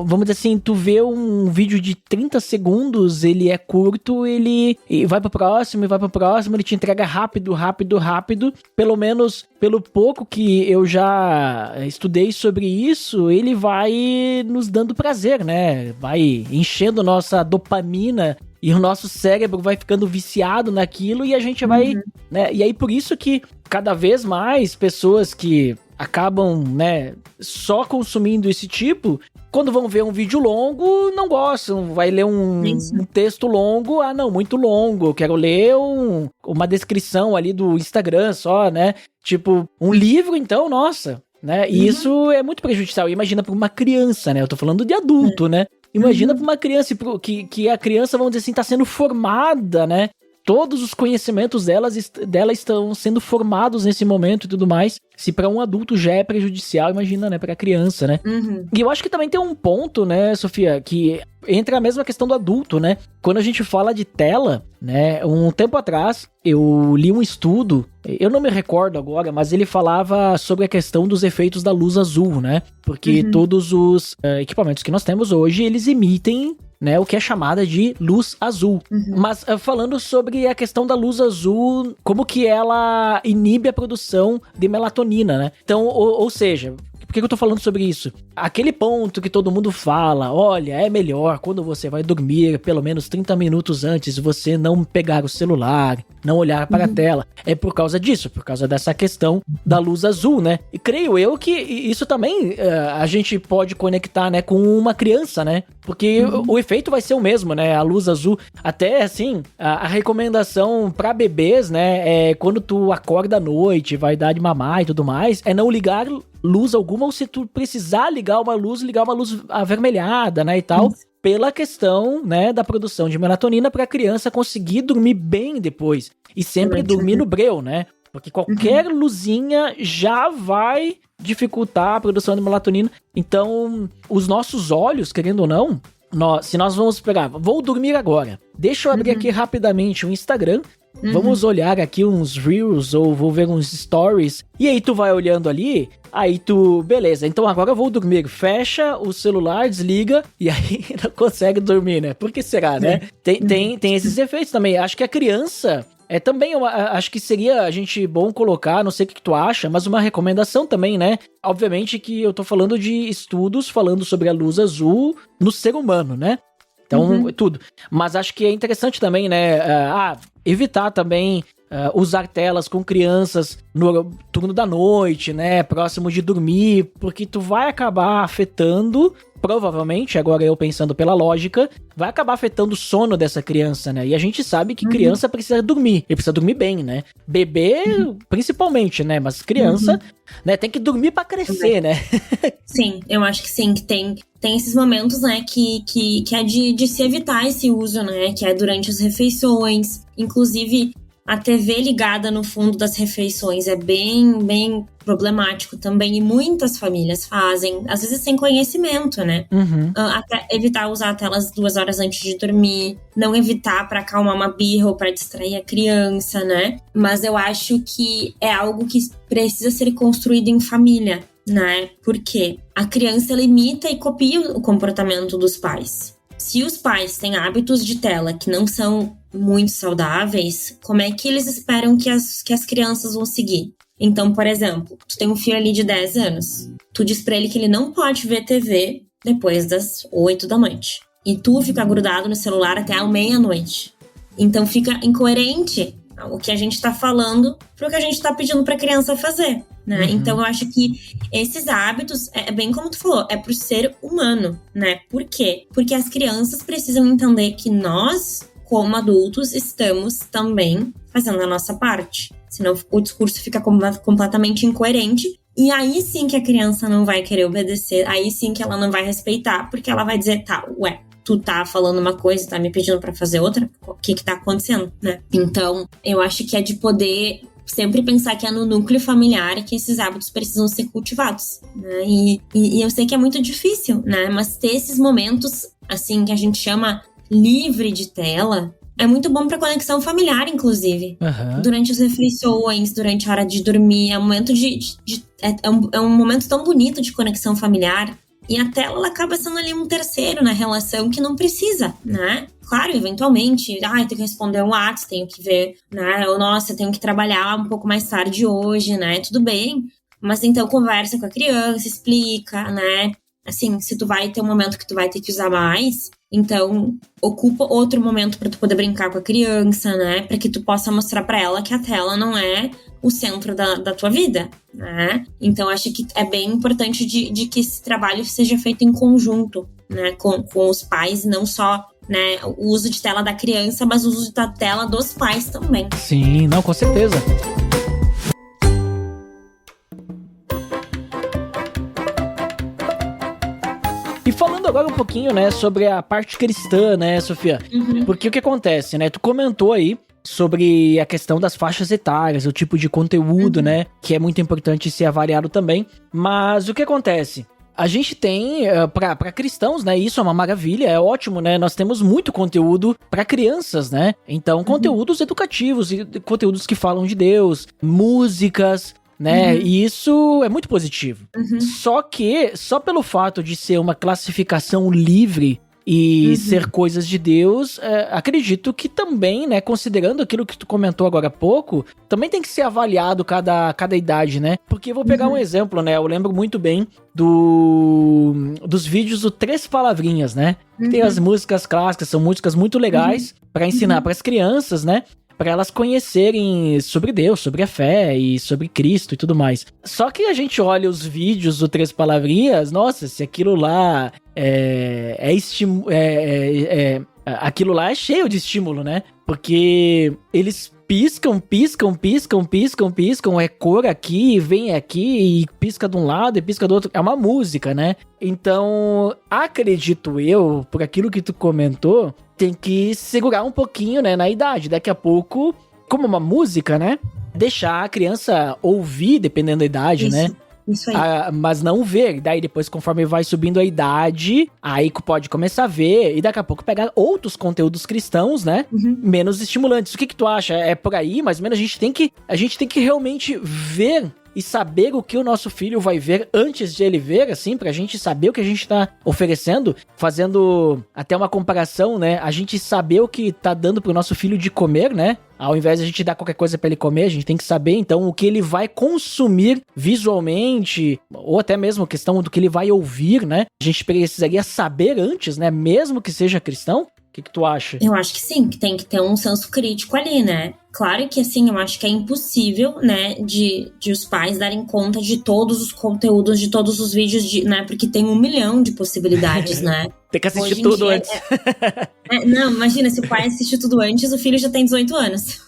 vamos dizer assim, tu vê um vídeo de 30 segundos, ele é curto, ele vai pro próximo, ele te entrega rápido. Pelo menos, pelo pouco que eu já estudei sobre isso, ele vai nos dando prazer, né? Vai enchendo nossa dopamina e o nosso cérebro vai ficando viciado naquilo e a gente vai, né? E aí por isso que cada vez mais pessoas que acabam, né, só consumindo esse tipo, quando vão ver um vídeo longo, não gostam. Vai ler um texto longo, não, muito longo. Eu quero ler uma descrição ali do Instagram só, né? Tipo, um livro, então, nossa, né? E isso é muito prejudicial. Imagina para uma criança, né? Eu tô falando de adulto, né? Imagina para uma criança, que a criança, vamos dizer assim, tá sendo formada, né? Todos os conhecimentos dela estão sendo formados nesse momento e tudo mais. Se para um adulto já é prejudicial, imagina, né, pra criança, né? E eu acho que também tem um ponto, né, Sofia, que entra a mesma questão do adulto, né? Quando a gente fala de tela, né, um tempo atrás eu li um estudo, eu não me recordo agora, mas ele falava sobre a questão dos efeitos da luz azul, né? Porque todos os equipamentos que nós temos hoje, eles emitem, né, o que é chamada de luz azul. Mas falando sobre a questão da luz azul, como que ela inibe a produção de melatonina, né? Então, ou seja, por que eu tô falando sobre isso? Aquele ponto que todo mundo fala, olha, é melhor quando você vai dormir pelo menos 30 minutos antes você não pegar o celular, não olhar para a tela. É por causa disso, por causa dessa questão da luz azul, né? E creio eu que isso também a gente pode conectar, né, com uma criança, né? Porque o efeito vai ser o mesmo, né? A luz azul, até assim, a recomendação para bebês, né, é quando tu acorda à noite, vai dar de mamar e tudo mais, é não ligar luz alguma, ou se tu precisar ligar uma luz avermelhada, né, e tal, pela questão, né, da produção de melatonina para a criança conseguir dormir bem depois. E sempre dormir no breu, né? Porque qualquer luzinha já vai dificultar a produção de melatonina. Então, os nossos olhos, querendo ou não, se nós vamos pegar, vou dormir agora, deixa eu abrir aqui rapidamente o Instagram, vamos olhar aqui uns Reels ou vou ver uns Stories, e aí tu vai olhando ali, aí tu, beleza, então agora eu vou dormir, fecha o celular, desliga, e aí não consegue dormir, né? Por que será, né? Tem esses efeitos também. Acho que a criança, Também eu acho que seria a gente bom colocar, não sei o que tu acha, mas uma recomendação também, né? Obviamente que eu tô falando de estudos falando sobre a luz azul no ser humano, né? Então, tudo. Mas acho que é interessante também, né? Evitar também usar telas com crianças no turno da noite, né? Próximo de dormir, porque tu vai acabar afetando, provavelmente, agora eu pensando pela lógica, vai acabar afetando o sono dessa criança, né? E a gente sabe que criança precisa dormir, e precisa dormir bem, né? Bebê, principalmente, né? Mas criança, né? Tem que dormir pra crescer, né? Sim, eu acho que sim, que tem esses momentos, né, que é de se evitar esse uso, né? Que é durante as refeições, inclusive a TV ligada no fundo das refeições é bem problemático também, e muitas famílias fazem, às vezes sem conhecimento, né? Até evitar usar telas 2 horas antes de dormir, não evitar para acalmar uma birra ou para distrair a criança, né? Mas eu acho que é algo que precisa ser construído em família, né? Porque a criança ela imita e copia o comportamento dos pais. Se os pais têm hábitos de tela que não são muito saudáveis, como é que eles esperam que as crianças vão seguir? Então, por exemplo, tu tem um filho ali de 10 anos. Tu diz pra ele que ele não pode ver TV depois das 8 da noite. E tu fica grudado no celular até a meia-noite. Então fica incoerente o que a gente tá falando pro que a gente tá pedindo pra criança fazer, né? Então eu acho que esses hábitos, é bem como tu falou, é pro ser humano, né? Por quê? Porque as crianças precisam entender que nós, como adultos, estamos também fazendo a nossa parte. Senão o discurso fica completamente incoerente. E aí sim que a criança não vai querer obedecer. Aí sim que ela não vai respeitar. Porque ela vai dizer, tu tá falando uma coisa e tá me pedindo pra fazer outra? O que tá acontecendo, né? Então, eu acho que é de poder sempre pensar que é no núcleo familiar que esses hábitos precisam ser cultivados, né? E eu sei que é muito difícil, né? Mas ter esses momentos, assim, que a gente chama livre de tela, é muito bom pra conexão familiar, inclusive. Durante as refeições, durante a hora de dormir. É um momento é um momento tão bonito de conexão familiar. E a tela, ela acaba sendo ali um terceiro na relação que não precisa, né? Claro, eventualmente, tenho que responder um WhatsApp, tenho que ver, né? Ou, nossa, tenho que trabalhar um pouco mais tarde hoje, né? Tudo bem. Mas então conversa com a criança, explica, né? Assim, se tu vai ter um momento que tu vai ter que usar mais, então ocupa outro momento pra tu poder brincar com a criança, né? Pra que tu possa mostrar pra ela que a tela não é o centro da tua vida, né? Então acho que é bem importante de que esse trabalho seja feito em conjunto, né? Com os pais, não só, né, o uso de tela da criança, mas o uso da tela dos pais também. Sim, não, com certeza. E falando agora um pouquinho, né, sobre a parte cristã, né, Sofia? Porque o que acontece, né? Tu comentou aí sobre a questão das faixas etárias, o tipo de conteúdo, né, que é muito importante ser avaliado também. Mas o que acontece? A gente tem, pra cristãos, né, isso é uma maravilha, é ótimo, né, nós temos muito conteúdo pra crianças, né, então conteúdos educativos, e conteúdos que falam de Deus, músicas, né, e isso é muito positivo. Só que, só pelo fato de ser uma classificação livre e ser coisas de Deus, acredito que também, né, considerando aquilo que tu comentou agora há pouco, também tem que ser avaliado cada idade, né? Porque eu vou pegar um exemplo, né? Eu lembro muito bem dos vídeos do 3 Palavrinhas, né? Tem as músicas clássicas, são músicas muito legais pra ensinar pras crianças, né? Pra elas conhecerem sobre Deus, sobre a fé e sobre Cristo e tudo mais. Só que a gente olha os vídeos do 3 Palavrinhas, nossa, se aquilo lá aquilo lá é cheio de estímulo, né? Porque eles piscam, é cor aqui, vem aqui, e pisca de um lado e pisca do outro. É uma música, né? Então, acredito eu, por aquilo que tu comentou, tem que segurar um pouquinho, né, na idade. Daqui a pouco, como uma música, né? Deixar a criança ouvir, dependendo da idade, né? Isso aí. Mas não ver. Daí depois, conforme vai subindo a idade, aí pode começar a ver. E daqui a pouco pegar outros conteúdos cristãos, né? Menos estimulantes. O que tu acha? É por aí? Mais ou menos a gente tem que realmente ver e saber o que o nosso filho vai ver antes de ele ver, assim, pra gente saber o que a gente tá oferecendo, fazendo até uma comparação, né? A gente saber o que tá dando pro nosso filho de comer, né? Ao invés de a gente dar qualquer coisa pra ele comer, a gente tem que saber, então, o que ele vai consumir visualmente, ou até mesmo a questão do que ele vai ouvir, né? A gente precisaria saber antes, né? Mesmo que seja cristão. O que tu acha? Eu acho que sim, que tem que ter um senso crítico ali, né? Claro que, assim, eu acho que é impossível, né, de os pais darem conta de todos os conteúdos, de todos os vídeos, né? Porque tem 1 milhão de possibilidades, né? Tem que assistir tudo antes. Não, imagina, se o pai assistir tudo antes, o filho já tem 18 anos.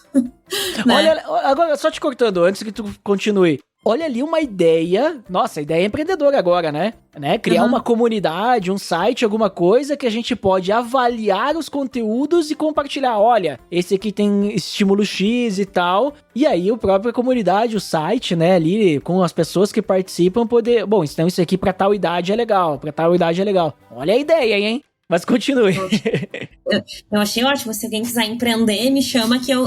Né? Olha, agora, só te cortando, antes que tu continue. Olha ali uma ideia, nossa, ideia empreendedora agora, né? Criar uma comunidade, um site, alguma coisa que a gente pode avaliar os conteúdos e compartilhar. Olha, esse aqui tem estímulo X e tal. E aí a própria comunidade, o site, né, ali com as pessoas que participam poder... Bom, então isso aqui pra tal idade é legal, pra tal idade é legal. Olha a ideia, hein? Mas continue. Eu achei ótimo. Se alguém quiser empreender, me chama que eu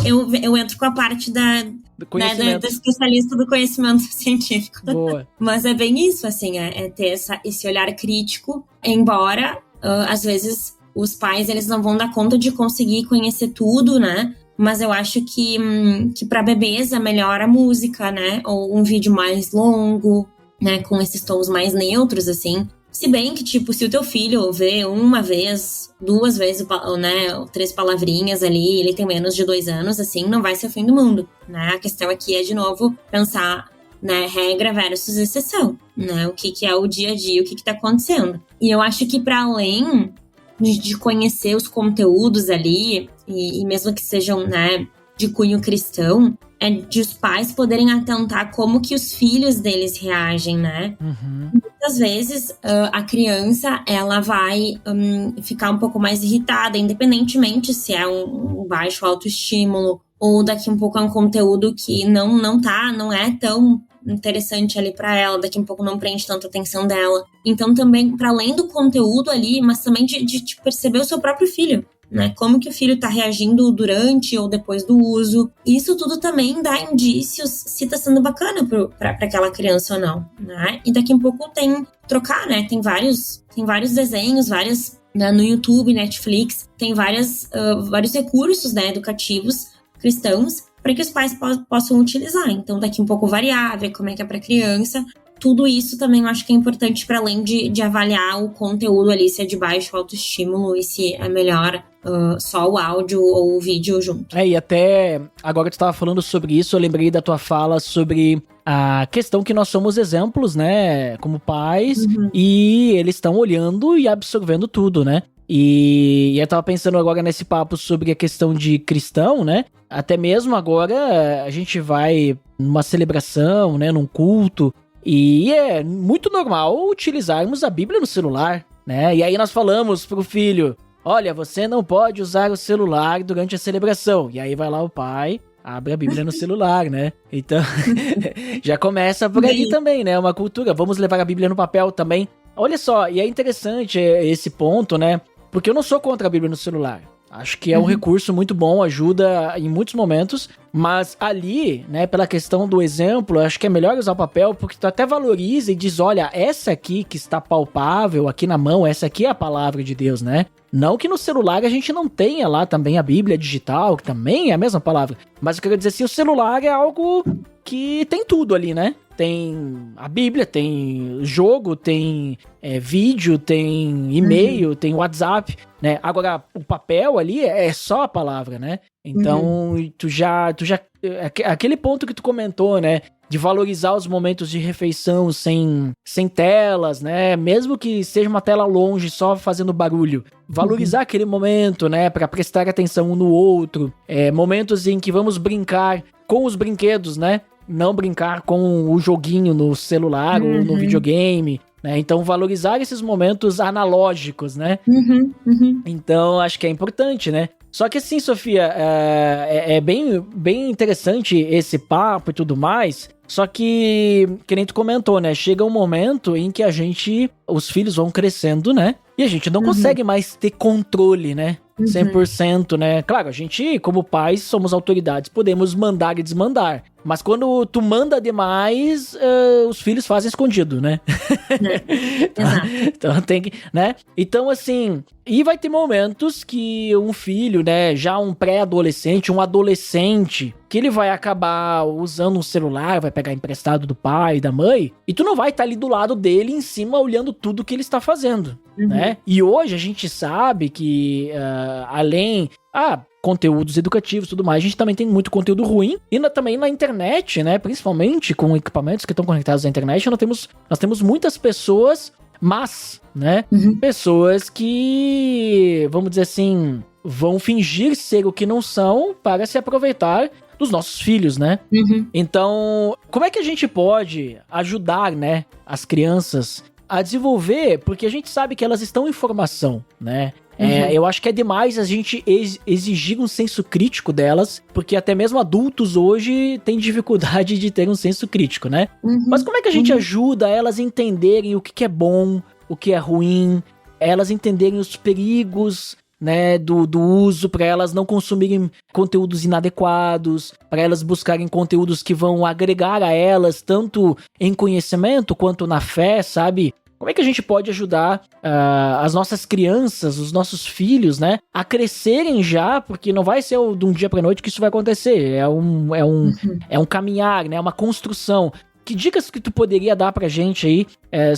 entro com a parte do especialista do conhecimento científico. Boa. Mas é bem isso, assim, é ter esse olhar crítico, embora, às vezes, os pais, eles não vão dar conta de conseguir conhecer tudo, né? Mas eu acho que para bebês é melhor a música, né? Ou um vídeo mais longo, né? Com esses tons mais neutros, assim. Se bem que, tipo, se o teu filho vê uma vez, 2 vezes, né, 3 palavrinhas ali, ele tem menos de 2 anos, assim, não vai ser o fim do mundo, né? A questão aqui é, de novo, pensar, né, regra versus exceção, né? O que é o dia a dia, o que tá acontecendo. E eu acho que para além de conhecer os conteúdos ali, e mesmo que sejam, né, de cunho cristão, é de os pais poderem atentar como que os filhos deles reagem, né? Muitas vezes a criança, ela vai ficar um pouco mais irritada, independentemente se é um baixo autoestímulo ou daqui um pouco é um conteúdo que não é tão interessante ali pra ela, daqui um pouco não prende tanta atenção dela. Então também, para além do conteúdo ali, mas também de perceber o seu próprio filho, né? Como que o filho tá reagindo durante ou depois do uso. Isso tudo também dá indícios se tá sendo bacana pra aquela criança ou não, né? E daqui um pouco trocar, né? Tem vários desenhos, né, no YouTube, Netflix, tem vários recursos, né, educativos cristãos para que os pais possam utilizar. Então, daqui um pouco variar, ver como é que é pra criança. Tudo isso também eu acho que é importante para além de avaliar o conteúdo ali, se é de baixo autoestímulo e se é melhor só o áudio ou o vídeo junto. E até agora que tu estava falando sobre isso, eu lembrei da tua fala sobre a questão que nós somos exemplos, né, como pais, e eles estão olhando e absorvendo tudo, né? E eu tava pensando agora nesse papo sobre a questão de cristão, né? Até mesmo agora a gente vai numa celebração, né, num culto, e é muito normal utilizarmos a Bíblia no celular, né? E aí nós falamos pro filho, olha, você não pode usar o celular durante a celebração. E aí vai lá o pai, abre a Bíblia no celular, né? Então, já começa por aí também, né? Uma cultura, vamos levar a Bíblia no papel também. Olha só, e é interessante esse ponto, né? Porque eu não sou contra a Bíblia no celular. Acho que é um recurso muito bom, ajuda em muitos momentos, mas ali, né, pela questão do exemplo, acho que é melhor usar o papel, porque tu até valoriza e diz, olha, essa aqui que está palpável aqui na mão, essa aqui é a palavra de Deus, né? Não que no celular a gente não tenha lá também a Bíblia digital, que também é a mesma palavra, mas eu quero dizer assim, o celular é algo que tem tudo ali, né? Tem a Bíblia, tem jogo, tem vídeo, tem e-mail, tem WhatsApp, né? Agora, o papel ali é só a palavra, né? Então, tu já... Aquele ponto que tu comentou, né? De valorizar os momentos de refeição sem telas, né? Mesmo que seja uma tela longe, só fazendo barulho. Valorizar aquele momento, né? Pra prestar atenção um no outro. Momentos em que vamos brincar com os brinquedos, né? Não brincar com o joguinho no celular ou no videogame, né? Então, valorizar esses momentos analógicos, né? Então, acho que é importante, né? Só que assim, Sofia, é bem interessante esse papo e tudo mais, só que nem tu comentou, né? Chega um momento em que os filhos vão crescendo, né? E a gente não consegue mais ter controle, né? 100%, né? Claro, a gente, como pais, somos autoridades, podemos mandar e desmandar. Mas quando tu manda demais, os filhos fazem escondido, né? Exato. Então tem que, né? Então, assim, e vai ter momentos que um filho, né, já um pré-adolescente, um adolescente, que ele vai acabar usando um celular, vai pegar emprestado do pai, da mãe, e tu não vai estar ali do lado dele, em cima, olhando tudo que ele está fazendo, né? E hoje a gente sabe que, além... conteúdos educativos e tudo mais, a gente também tem muito conteúdo ruim, e também na internet, né, principalmente com equipamentos que estão conectados à internet, nós temos muitas pessoas más, né, pessoas que, vamos dizer assim, vão fingir ser o que não são para se aproveitar dos nossos filhos, né? Então, como é que a gente pode ajudar, né, as crianças a desenvolver, porque a gente sabe que elas estão em formação, né? Eu acho que é demais a gente exigir um senso crítico delas, porque até mesmo adultos hoje têm dificuldade de ter um senso crítico, né? Mas como é que a gente ajuda elas a entenderem o que é bom, o que é ruim, elas entenderem os perigos, né, do uso, para elas não consumirem conteúdos inadequados, para elas buscarem conteúdos que vão agregar a elas, tanto em conhecimento quanto na fé, sabe? Como é que a gente pode ajudar as nossas crianças, os nossos filhos, né, a crescerem já, porque não vai ser de um dia pra noite que isso vai acontecer, é um caminhar, né, uma construção. Que dicas que tu poderia dar pra gente aí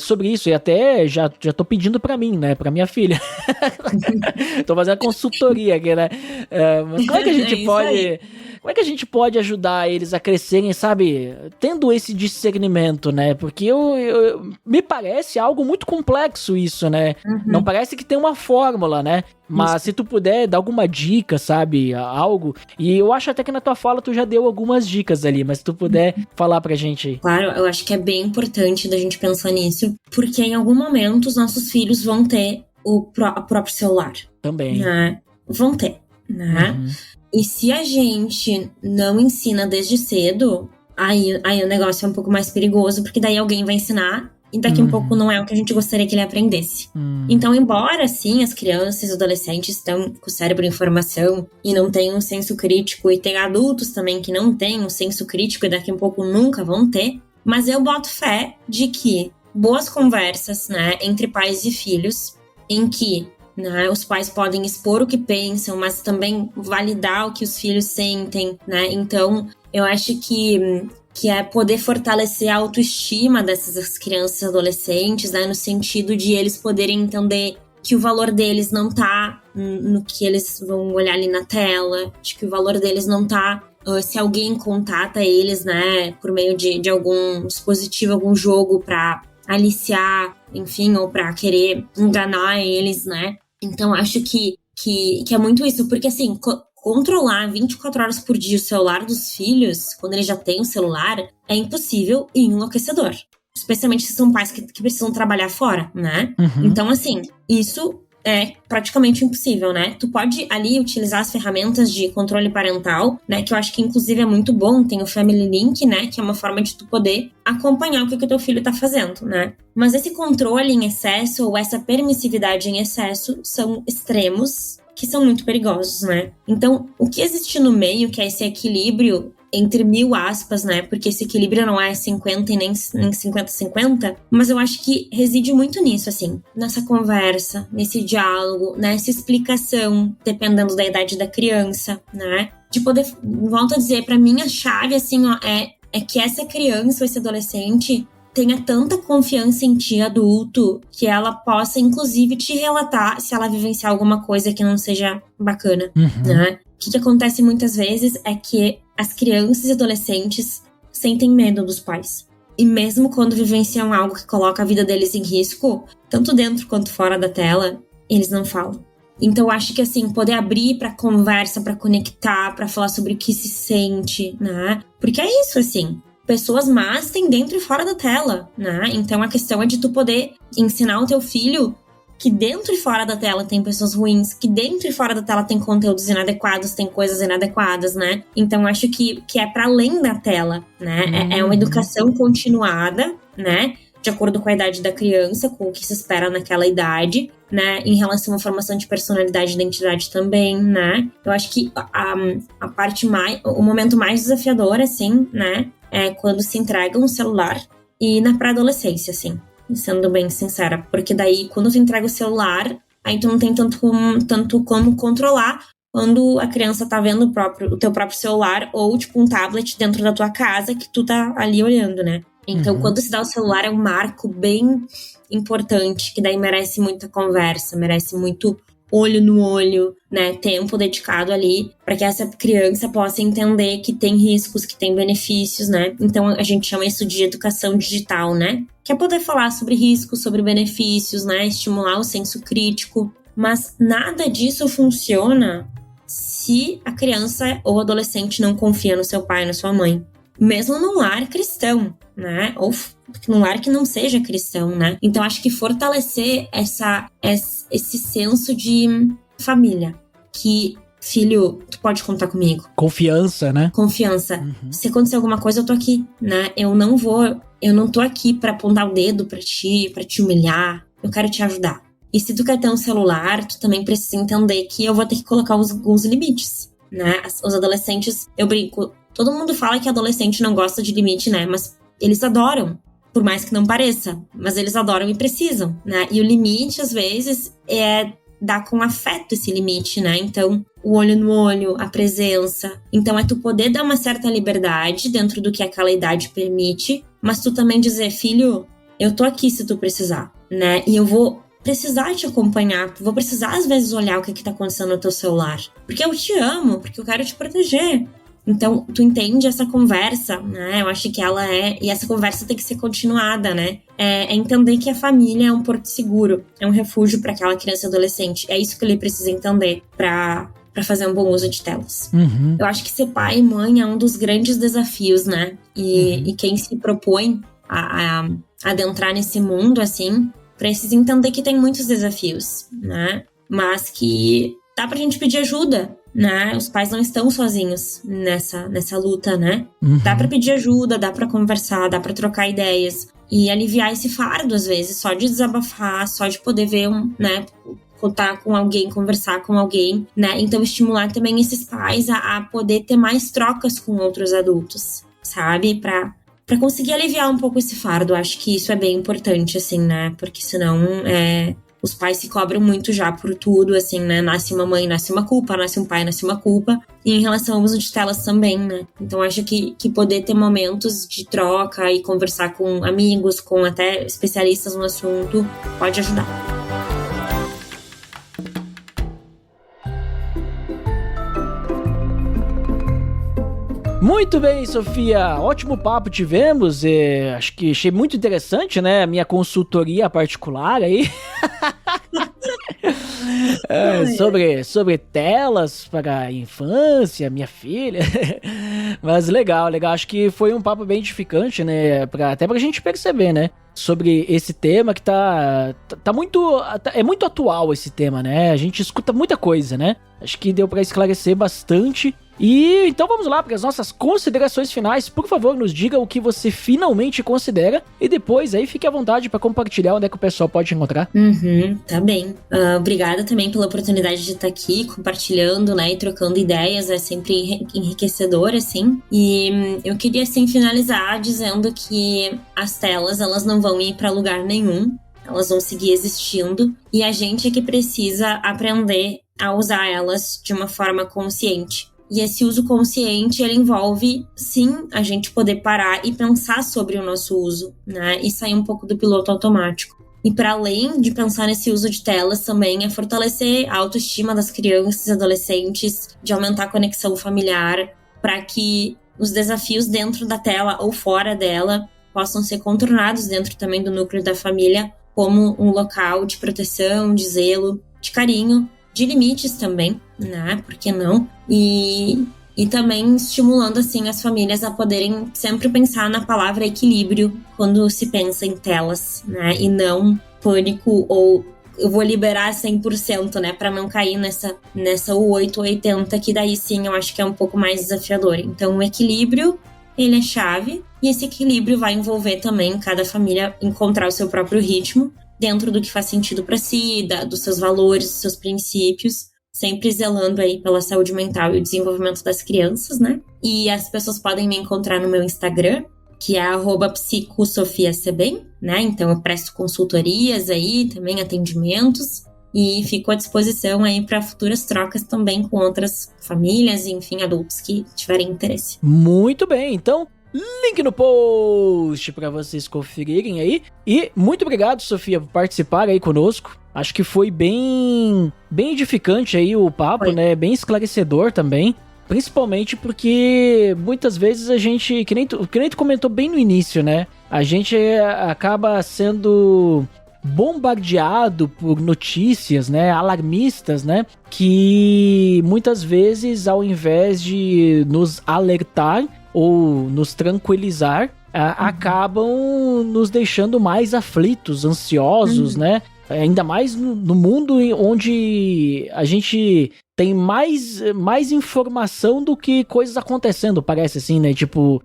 sobre isso? E até já tô pedindo pra mim, né, pra minha filha. Tô fazendo consultoria aqui, né, mas como é que a gente pode... Como é que a gente pode ajudar eles a crescerem, sabe, tendo esse discernimento, né? Porque me parece algo muito complexo isso, né? Não parece que tem uma fórmula, né? Mas se tu puder dar alguma dica, sabe, algo... E eu acho até que na tua fala tu já deu algumas dicas ali, mas se tu puder falar pra gente aí. Claro, eu acho que é bem importante da gente pensar nisso, porque em algum momento os nossos filhos vão ter o próprio celular. Também. Né? Vão ter, né? E se a gente não ensina desde cedo, aí o negócio é um pouco mais perigoso, porque daí alguém vai ensinar e daqui a pouco não é o que a gente gostaria que ele aprendesse. Então, embora, sim, as crianças e adolescentes estão com o cérebro em formação e não têm um senso crítico, e tem adultos também que não têm um senso crítico e daqui a pouco nunca vão ter, mas eu boto fé de que boas conversas, né, entre pais e filhos, em que, né, os pais podem expor o que pensam, mas também validar o que os filhos sentem, né? Então, eu acho que é poder fortalecer a autoestima dessas crianças e adolescentes, né? No sentido de eles poderem entender que o valor deles não tá no que eles vão olhar ali na tela, de que o valor deles não tá se alguém contata eles, né? Por meio de algum dispositivo, algum jogo pra aliciar, enfim, ou pra querer enganar eles, né? Então, acho que é muito isso, porque assim, controlar 24 horas por dia o celular dos filhos, quando eles já têm o celular, é impossível e enlouquecedor. Especialmente se são pais que precisam trabalhar fora, né? Então, assim, isso é praticamente impossível, né? Tu pode ali utilizar as ferramentas de controle parental, né? Que eu acho que inclusive é muito bom. Tem o Family Link, né? Que é uma forma de tu poder acompanhar o que o teu filho tá fazendo, né? Mas esse controle em excesso ou essa permissividade em excesso são extremos que são muito perigosos, né? Então, o que existe no meio, que é esse equilíbrio entre 1000 aspas, né? Porque esse equilíbrio não é 50 e nem 50-50, mas eu acho que reside muito nisso, assim, nessa conversa, nesse diálogo, nessa explicação, dependendo da idade da criança, né? De poder, volto a dizer, pra mim a chave, assim, ó, é que essa criança ou esse adolescente tenha tanta confiança em ti, adulto, que ela possa, inclusive, te relatar se ela vivenciar alguma coisa que não seja bacana, né? O que acontece muitas vezes é que as crianças e adolescentes sentem medo dos pais. E mesmo quando vivenciam algo que coloca a vida deles em risco, tanto dentro quanto fora da tela, eles não falam. Então, eu acho que, assim, poder abrir pra conversa, pra conectar, pra falar sobre o que se sente, né? Porque é isso, assim. Pessoas más têm dentro e fora da tela, né? Então, a questão é de tu poder ensinar o teu filho que dentro e fora da tela tem pessoas ruins, que dentro e fora da tela tem conteúdos inadequados, tem coisas inadequadas, né? Então, acho que é para além da tela, né? É uma educação continuada, né? de acordo com a idade da criança, com o que se espera naquela idade, né? Em relação à formação de personalidade e identidade também, né? Eu acho que a parte o momento mais desafiador, assim, né? É quando se entrega um celular e na pré-adolescência, assim, sendo bem sincera. Porque daí, quando tu entrega o celular, aí tu não tem tanto como controlar quando a criança tá vendo o teu próprio celular ou, tipo, um tablet dentro da tua casa que tu tá ali olhando, né? Então, quando se dá o celular, é um marco bem importante, que daí merece muita conversa, merece muito olho no olho, né? Tempo dedicado ali, para que essa criança possa entender que tem riscos, que tem benefícios, né? Então, a gente chama isso de educação digital, né? Que é poder falar sobre riscos, sobre benefícios, né? Estimular o senso crítico. Mas nada disso funciona se a criança ou adolescente não confia no seu pai, na sua mãe. Mesmo num lar cristão, né? Ou num lar que não seja cristão, né? Então, acho que fortalecer esse senso de família. Que, filho, tu pode contar comigo. Confiança, né? Confiança. Se acontecer alguma coisa, eu tô aqui, né? Eu não tô aqui pra apontar o dedo pra te humilhar. Eu quero te ajudar. E se tu quer ter um celular, tu também precisa entender que eu vou ter que colocar alguns limites, né? Os adolescentes, eu brinco, todo mundo fala que adolescente não gosta de limite, né? Mas eles adoram, por mais que não pareça. Mas eles adoram e precisam, né? E o limite, às vezes, é dar com afeto esse limite, né? Então, o olho no olho, a presença. Então, é tu poder dar uma certa liberdade dentro do que aquela idade permite, mas tu também dizer, filho, eu tô aqui se tu precisar, né? E eu vou precisar te acompanhar, vou precisar às vezes olhar o que tá acontecendo no teu celular, porque eu te amo, porque eu quero te proteger. Então, tu entende essa conversa, né? Eu acho que ela e essa conversa tem que ser continuada, né? É entender que a família é um porto seguro, é um refúgio para aquela criança e adolescente. É isso que ele precisa entender para fazer um bom uso de telas. Eu acho que ser pai e mãe é um dos grandes desafios, né? E quem se propõe a adentrar nesse mundo, assim, precisa entender que tem muitos desafios, né? Mas que dá pra gente pedir ajuda, né? Os pais não estão sozinhos nessa luta, né? Dá pra pedir ajuda, dá pra conversar, dá pra trocar ideias e aliviar esse fardo, às vezes, só de desabafar, só de poder ver né? Contar com alguém, conversar com alguém, né? Então, estimular também esses pais a poder ter mais trocas com outros adultos, sabe? Pra conseguir aliviar um pouco esse fardo. Acho que isso é bem importante, assim, né? Porque senão os pais se cobram muito já por tudo, assim, né? Nasce uma mãe, nasce uma culpa, nasce um pai, nasce uma culpa. E em relação ao uso de telas também, né? Então acho que poder ter momentos de troca e conversar com amigos, com até especialistas no assunto, pode ajudar. Muito bem, Sofia. Ótimo papo tivemos. Acho que achei muito interessante, né? A minha consultoria particular aí. Sobre telas para a infância, minha filha. Mas legal. Acho que foi um papo bem edificante, né? Até pra gente perceber, né? Sobre esse tema que é muito atual esse tema, né? A gente escuta muita coisa, né? Acho que deu pra esclarecer bastante. E então vamos lá para as nossas considerações finais. Por favor, nos diga o que você finalmente considera e depois aí fique à vontade para compartilhar onde é que o pessoal pode encontrar. Tá bem. Obrigada também pela oportunidade de estar aqui compartilhando, né, e trocando ideias. É sempre enriquecedor, assim. E eu queria, assim, finalizar dizendo que as telas, elas não vão ir para lugar nenhum. Elas vão seguir existindo. E a gente é que precisa aprender a usar elas de uma forma consciente. E esse uso consciente, ele envolve, sim, a gente poder parar e pensar sobre o nosso uso, né? E sair um pouco do piloto automático. E para além de pensar nesse uso de telas também, é fortalecer a autoestima das crianças e adolescentes, de aumentar a conexão familiar, para que os desafios dentro da tela ou fora dela possam ser contornados dentro também do núcleo da família, como um local de proteção, de zelo, de carinho, de limites também, né? Por que não? E também estimulando, assim, as famílias a poderem sempre pensar na palavra equilíbrio quando se pensa em telas, né? E não pânico ou eu vou liberar 100%, né? Para não cair nessa 8 ou 80, que daí sim eu acho que é um pouco mais desafiador. Então, o equilíbrio ele é chave. E esse equilíbrio vai envolver também cada família encontrar o seu próprio ritmo dentro do que faz sentido para si, dos seus valores, dos seus princípios, sempre zelando aí pela saúde mental e o desenvolvimento das crianças, né? E as pessoas podem me encontrar no meu Instagram, que é @psicosofiacebem, né? Então eu presto consultorias aí, também atendimentos, e fico à disposição aí para futuras trocas também com outras famílias e, enfim, adultos que tiverem interesse. Muito bem, então link no post para vocês conferirem aí. E muito obrigado, Sofia, por participar aí conosco. Acho que foi bem edificante aí o papo, né? Bem esclarecedor também. Principalmente porque muitas vezes a gente, que nem tu comentou bem no início, né? A gente acaba sendo bombardeado por notícias, né? Alarmistas, né? Que muitas vezes, ao invés de nos alertar ou nos tranquilizar, acabam nos deixando mais aflitos, ansiosos, né? Ainda mais no mundo onde a gente tem mais informação do que coisas acontecendo, parece assim, né? Tipo,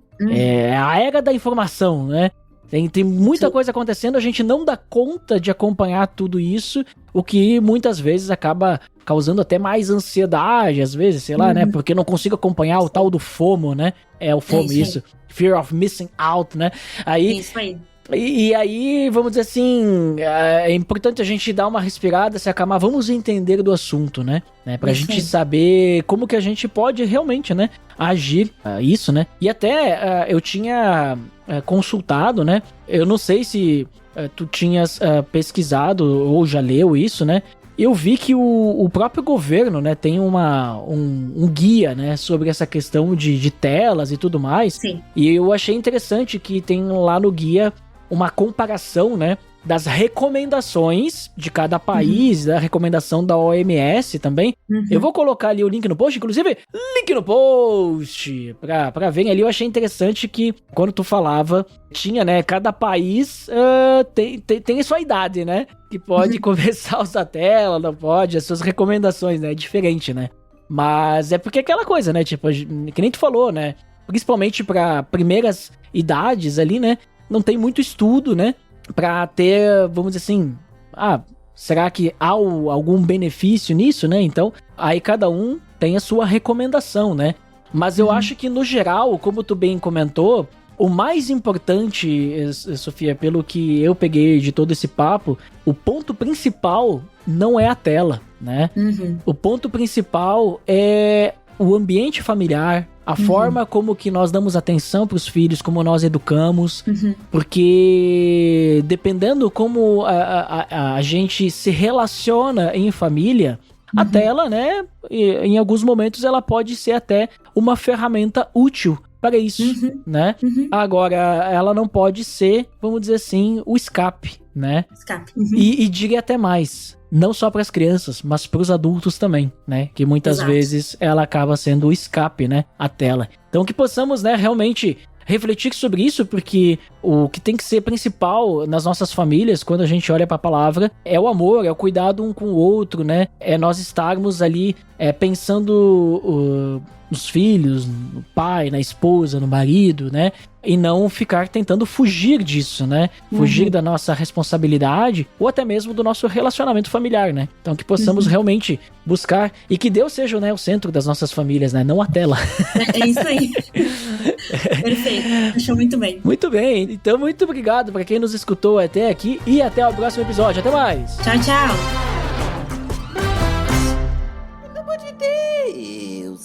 a era da informação, né? Tem muita coisa acontecendo, a gente não dá conta de acompanhar tudo isso, o que muitas vezes acaba causando até mais ansiedade, às vezes, sei lá, né? Porque não consigo acompanhar o tal do FOMO, né? É o FOMO, isso. Fear of Missing Out, né? Isso aí. E aí, vamos dizer assim, é importante a gente dar uma respirada, se acalmar, vamos entender do assunto, né? Pra gente saber como que a gente pode realmente, né, agir isso, né? E até eu tinha consultado, né? Eu não sei se tu tinhas pesquisado ou já leu isso, né? Eu vi que o próprio governo, né, tem um guia, né, sobre essa questão de telas e tudo mais. Sim. E eu achei interessante que tem lá no guia uma comparação, né, das recomendações de cada país, da recomendação da OMS também. Eu vou colocar ali o link no post, inclusive, link no post, pra verem ali. Eu achei interessante que, quando tu falava, tinha, né, cada país tem a sua idade, né, que pode começar a usar tela, não pode, as suas recomendações, né, é diferente, né. Mas é porque é aquela coisa, né, tipo, que nem tu falou, né, principalmente pra primeiras idades ali, né, não tem muito estudo, né, pra ter, vamos dizer assim, será que há algum benefício nisso, né? Então, aí cada um tem a sua recomendação, né? Mas eu acho que, no geral, como tu bem comentou, o mais importante, Sofia, pelo que eu peguei de todo esse papo, o ponto principal não é a tela, né? O ponto principal é o ambiente familiar, a forma como que nós damos atenção para os filhos, como nós educamos, porque dependendo como a gente se relaciona em família, a tela, né, em alguns momentos ela pode ser até uma ferramenta útil para isso, né? Agora, ela não pode ser, vamos dizer assim, o escape, né? E diria até mais, não só para as crianças, mas para os adultos também, né? Que muitas vezes ela acaba sendo o escape, né? A tela. Então que possamos, né, realmente refletir sobre isso, porque o que tem que ser principal nas nossas famílias, quando a gente olha para a palavra, é o amor, é o cuidado um com o outro, né? É nós estarmos ali pensando nos filhos, no pai, na esposa, no marido, né? E não ficar tentando fugir disso, né? Fugir da nossa responsabilidade ou até mesmo do nosso relacionamento familiar, né? Então que possamos realmente buscar e que Deus seja, né, o centro das nossas famílias, né? Não a tela. É isso aí. Perfeito. Achou muito bem. Muito bem. Então muito obrigado para quem nos escutou até aqui e até o próximo episódio. Até mais. Tchau, tchau. Pelo amor de Deus.